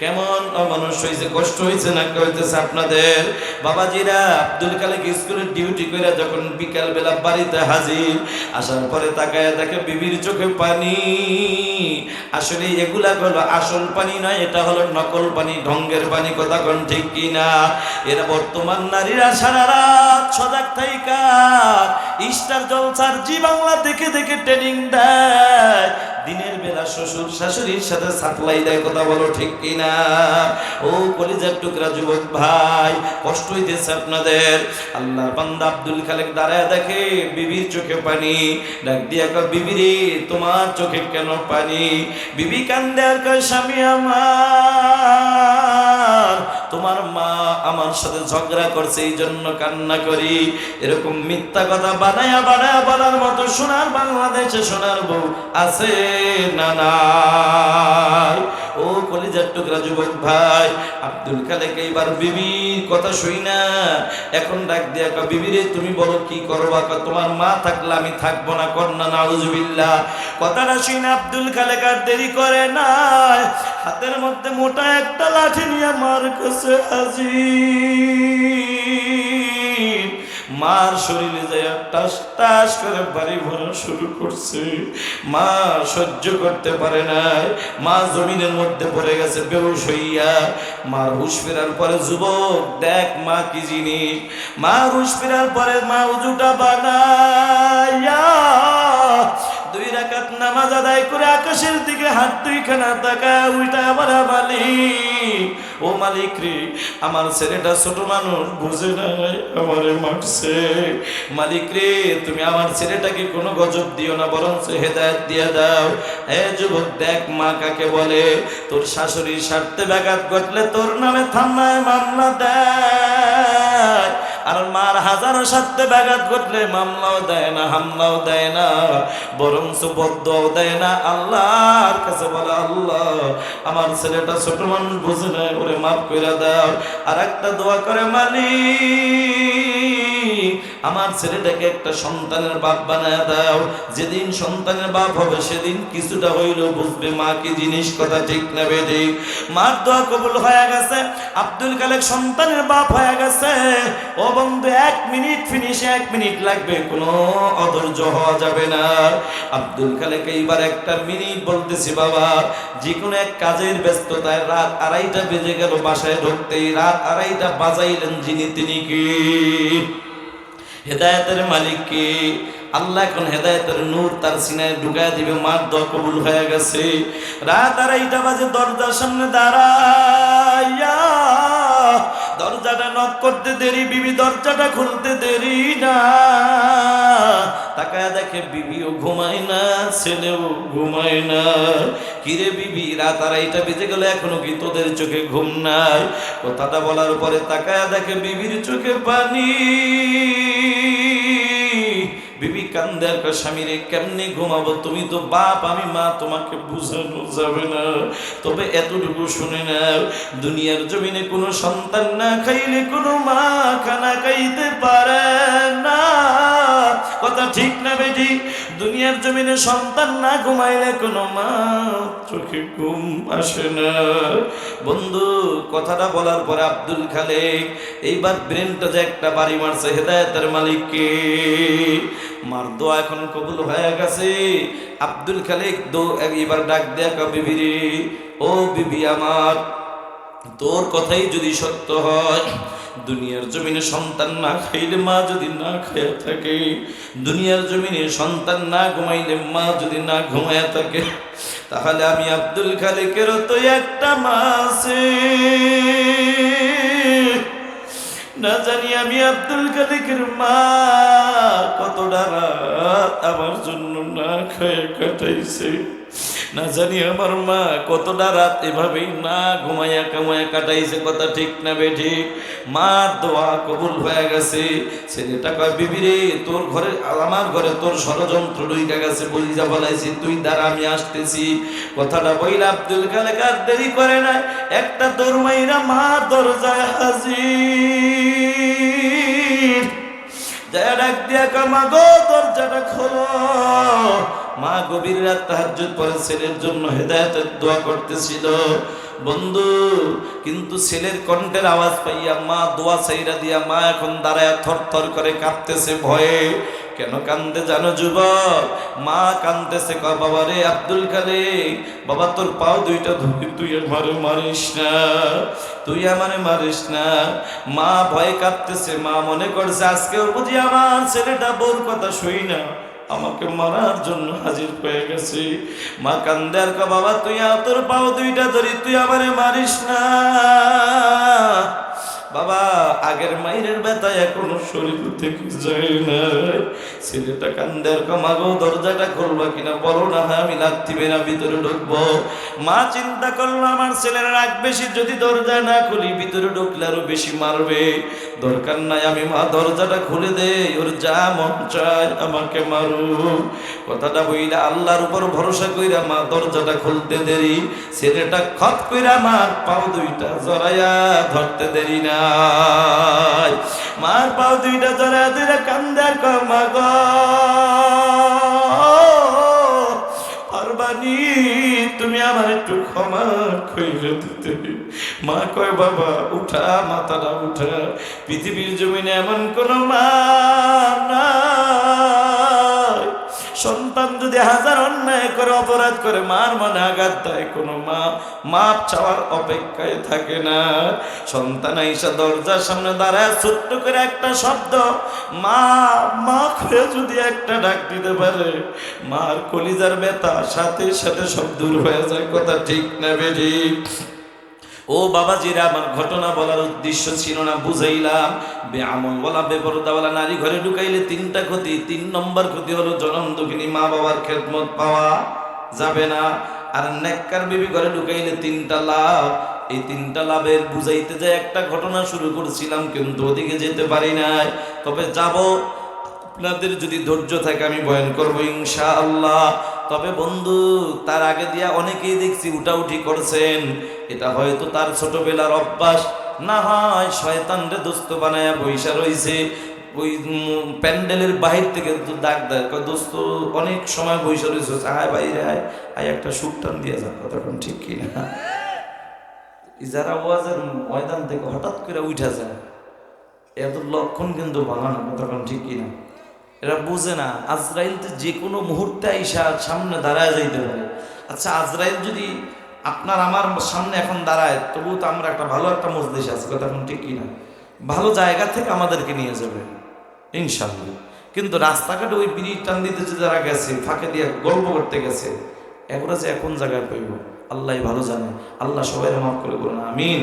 কেমন অমানুষ হয়েছে, কষ্ট হয়েছে না হইতেছে আপনাদের? বাবাজিরা আব্দুল খালেক স্কুলের ডিউটি করে যখন বিকাল বেলা বাড়িতে হাজির, আসার পরে তাকায় দেখে বিবির চোখে পানি। আসলে এগুলা হলো আসল পানি নয়, এটা হলো নকল পানি, ঢঙ্গের পানি। কথা কোন ঠিক কিনা? এরা বর্তমান নারীরা সারা রাত সজাগ থাইকা স্টার জলসার জি বাংলা দেখে দেখে ট্রেনিং দেয়, দিনের বেলা শ্বশুর শাশুড়ির সাথে সাপ্লাই দেয়। কথা বলো ঠিক কিনা? ও কলিজার টুকরা যুবক ভাই, কষ্ট হইতেছে আপনাদের। আল্লাহর বান্দা আব্দুল খালেক দাঁড়ায় দেখে বিবির চোখে পানি, ডাক দিয়া কয়, বিবি রে তোমার চোখে কেন পানি? বিবি কান্দে আর কয়, স্বামী আমার, তোমার মা আমার সাথে ঝগড়া করছে এই জন্য কান্না করি। এরকম মিথ্যা কথা বানায়া বানায়া বলার মতো সোনার বাংলাদেশে সোনার বউ আছে না নাই? ও কলিজার টুকরা যুবক ভাই, আব্দুল খালেক এইবার বিবির কথা শুই না এখন ডাক দিয়া কয়, বিবি রে তুমি বলো কি করবা? তোমার মা থাকলে আমি থাকবো না। কন্যা নাউজুবিল্লাহ। কথাটা শুই না আব্দুল খালেক আর দেরি করে নাই, হাতের মধ্যে মোটা একটা লাঠি নিয়ে মার কাছে হাজির। মার শরীরে যায় টাস টাস করে বাড়ি ভরা শুরু করছে। মা সহ্য করতে পারে নাই, মা জমিনের মধ্যে পড়ে গেছে বেহুশ হইয়া। মার হুশ ফেরার পরে, যুবক দেখ মা কি জিনিস। মা হুশ ফেরার পরে মা উজুটা বানায়া 2 রাকাত নামাজ আদায় করে আকাশের দিকে হাত দুইখানা তাকায় উল্টা আবার মালিক, ও মালিক রে আমার ছেলেটা ছোট মানুষ, বুঝে নাই আমারে মারছে। মালিক রে তুমি আমার ছেলেটাকে কোনো গজব দিও না, বরং হেদায়েত দিয়ে দাও। এ যুবক দেখ মা কাকে বলে। তোর শাশুড়ির স্বার্থে ব্যাঘাত ঘটলে তোর নামে থানায় মামলা দেয়, আর মার হাজারো স্বার্থে ব্যাঘাত ঘটলে মামলাও দেয় না, হামলাও দেয় না, বরং বদদুয়াও দেয় না। আল্লাহর কাছে বলে, আল্লাহ আমার ছেলেটা ছোট মানুষ, বুঝে নাই, ওরে মাফ করে দাও। আর একটা দোয়া করে, মালিক আমার ছেলেটাকে একটা সন্তানের বাপ বানায় দাও। যেদিন সন্তানের বাপ হবে সেদিন কিছুটা হইলেও বুঝবে মা কি জিনিস। কথা ঠিক না বেঠিক? মার দোয়া কবুল হয়ে গেছে, আব্দুল খালেক সন্তানের বাপ হয়ে গেছে। ও বন্ধু 1 মিনিট ফিনিশে 1 মিনিট লাগবে, কোনো অধৈর্য হওয়া যাবে না। আব্দুল খালেক এইবার 1টা মিনিট বলতেছি বাবা, যে কোনো এক কাজের ব্যস্ততায় রাত 2:30 বেজে গেল, বাসায় ঢুকতেই রাত 2:30 বাজাইলেন যিনি, তিনি কি? হেদায়েতের মালিক কি? আল্লাহ এখন হেদায়েতের নূর তার সিনায় ঢুকায় দিবে। মার দোয়া কবুল হয়ে গেছে। রাত 2:30 বাজে দরজার সামনে দাঁড়াইয়া দরজাটা নক করতে দেরি, বিবি দরজাটা খুলতে দেরি না, তাকায় দেখে বিবিও ঘুমায় না, ছেলেও ঘুমায় না। কিরে বিবি, রাত 2:30 বেজে গেল, এখনো কি তোদের চোখে ঘুম নাই? কথাটা বলার পরে তাকায় দেখে বিবির চোখে পানি। বিবি কান্দে আর কয়, স্বামী রে কেমনে ঘুমাবো? তুমি তো বাপ, আমি মা, তোমাকে বুঝানো যাবে না। তবে এতটুকু শুনে নাও, দুনিয়ার জমিনে কোনো সন্তান না খাইলে কোনো মা খানা খাইতে পারে না। কথা ঠিক না বেটি? দুনিয়ার জমিনে সন্তান না ঘুমাইলে কোনো মা চোখে ঘুম আসে না। বন্ধু কথাটা বলার পরে আব্দুল খালেক এইবার ব্রেনটা যে একটা বাড়ি মারছে হেদায়েতের মালিককে। মার দোয়া এখন কবুল হয়ে গেছে। আব্দুল খালেক এবার ডাক দেয়া কয়, বিবি রে, ও বিবি আমার, তোর কথাই যদি সত্য হয়, দুনিয়ার জমিনে সন্তান না খাইলে মা যদি না খেয়ে থাকে, দুনিয়ার জমিনে সন্তান না ঘুমাইলে মা যদি না ঘুমায় থাকে, তাহলে আমি আব্দুল খালেকের তো একটা মা আছে। না জানি আমি আব্দুল খালেকের মা কতটা রাত আমার জন্য না খেয়ে কাটাইছে, না জানি আমার মা কতটা রাত এভাবেই না ঘুমাইয়া কামাইয়া কাটাইছে। কথা ঠিক না বেঠিক? মার দোয়া কবুল হয়ে গেছে। ছেলেটা কয়, বিবি রে, তোর ঘরে আমার ঘরে তোর ষড়যন্ত্র ঢুইকা গেছে, বলিয়া বলাইছি, তুই দাঁড়া আমি আসতেছি। কথাটা বইলা আব্দুল খালেক আর দেরি করে না, একটা তোর মাইরা মা দরজায় হাজির। যায় ডাক দিয়া কয়, মা গো দরজাটা খোলো। মা গভীর রাত তাহাজ্জুদ পড়ে ছেলের জন্য হেদায়েতের দোয়া করতেছিল বন্ধু। কিন্তু ছেলের কণ্ঠের আওয়াজ পাইয়া মা দোয়া চাইরা দিয়া মা এখন দাঁড়ায় থরথর করে কাঁপতেছে ভয়ে। কেন কান্দে জানো যুবক? মা কান্দতেছে, কয় বাবা রে আব্দুল খালেক, বাবা তোর পাও দুইটা ধরে তুই আমারে মারিস না, তুই আমারে মারিস না। মা ভয়ে কাঁপতেছে, মা মনে করছে আজকেও বুঝি আমার ছেলেটা বউর কথা শুই না আমাকে মারার জন্য হাজির হয়ে গেছে। মা কান্দে আর কয় বাবা তুই তোর পাও দুইটা ধরি তুই আমারে মারিস না। বাবা আগের মাইরের ব্যথা এখনো শরীর থেকে যায় না। ছেলেটা কান্দে আর কয় মাগো দরজাটা খুলবা কিনা বলো না, হ্যাঁ আমি লাথি মেরে ভিতরে ঢুকবো। মা চিন্তা করলো আমার ছেলের রাগ বেশি, যদি দরজা না খুলি ভিতরে ঢুকলে আরো বেশি মারবে, দরকার নাই আমি মা দরজাটা খুলে দে, ওর যা মন চায় আমাকে মারুক। কথাটা বইলা আল্লাহর উপর ভরসা কইরা মা দরজাটা খুলতে দেরি, ছেলেটা খপ কইরা মার পাও দুইটা জড়াইয়া ধরতে দেরি নাই। মার পাও দুইটা জড়াইয়া দিলে কান্দে আর কয় মা গো পারবানি তুমি আমার একটু ক্ষমা কইরে দিতে। মা কয় বাবা উঠা, মাথাটা উঠা, পৃথিবীর জমিনে এমন কোন মা নাই, সন্তান যদি হাজার অন্যায় করে অপরাধ করে মার মনে আঘাত দেয়, কোনো মা মাপ চাওয়ার অপেক্ষায় থাকে না। সন্তান আইসা দরজার সামনে দাঁড়ায় ছোট্ট করে একটা শব্দ মা মা করে যদি একটা ডাক দিতে পারে, মার কলিজার ব্যথা সাথে সাথে সব দূর হয়ে যায়। কথা ঠিক না বেঠিক? ও বাবাজিরা, আমার ঘটনা বলার উদ্দেশ্য ছিল না, বুঝাইলাম বেআমল বলা বেপরদাওয়ালা নারী ঘরে ঢুকাইলে তিনটা ক্ষতি। 3 নম্বর ক্ষতি হলো জনম দুঃখিনী মা বাবার খেদমত পাওয়া যাবে না। আর নেককার বিবি ঘরে ঢুকাইলে 3টা লাভ। এই 3টা লাভের বুঝাইতে যায় একটা ঘটনা শুরু করেছিলাম, কিন্তু ওদিকে যেতে পারি নাই। তবে যাব, আপনাদের যদি ধৈর্য থাকে আমি বয়ান করবো ইনশাআল্লাহ। তবে বন্ধু তার আগে দিয়া অনেকেই দেখছি উঠাউঠি করছেন, এটা হয়তো তার ছোটবেলার অভ্যাস, না হয় শয়তানরে দোস্ত বানায়া বইসা রইছে ওই প্যান্ডেলের বাহির থেকে ডাক দেয়, দোস্ত অনেক সময় বইসা রয়েছে, আয় বাইরে আয়, আয় একটা সুখ টান দিয়ে যান। তখন ঠিক কিনা? যারা ওয়াজের ময়দান থেকে হঠাৎ করে উঠা যায়, এত লক্ষণ কিন্তু ভালো না। তখন ঠিক কিনা? এরা বুঝে না আজরাইল তো যে কোনো মুহূর্তে আইসা সামনে দাঁড়ায় যাইতে পারে। আচ্ছা আজরাইল যদি আপনার আমার সামনে এখন দাঁড়ায়, তবু তো আমরা একটা ভালো একটা মজলিস আছে, কথা এখন ঠিক কিনা? ভালো জায়গা থেকে আমাদেরকে নিয়ে যাবে ইনশাআল্লাহ। কিন্তু রাস্তাঘাটে ওই বিড়ি টান দিতেছে যারা গেছে, ফাঁকে দিয়ে গল্প করতে গেছে, এগুলো যে এখন জায়গায় পাইব আল্লাহ ভালো জানে। আল্লাহ সবাই মাফ করে বলুন আমিন।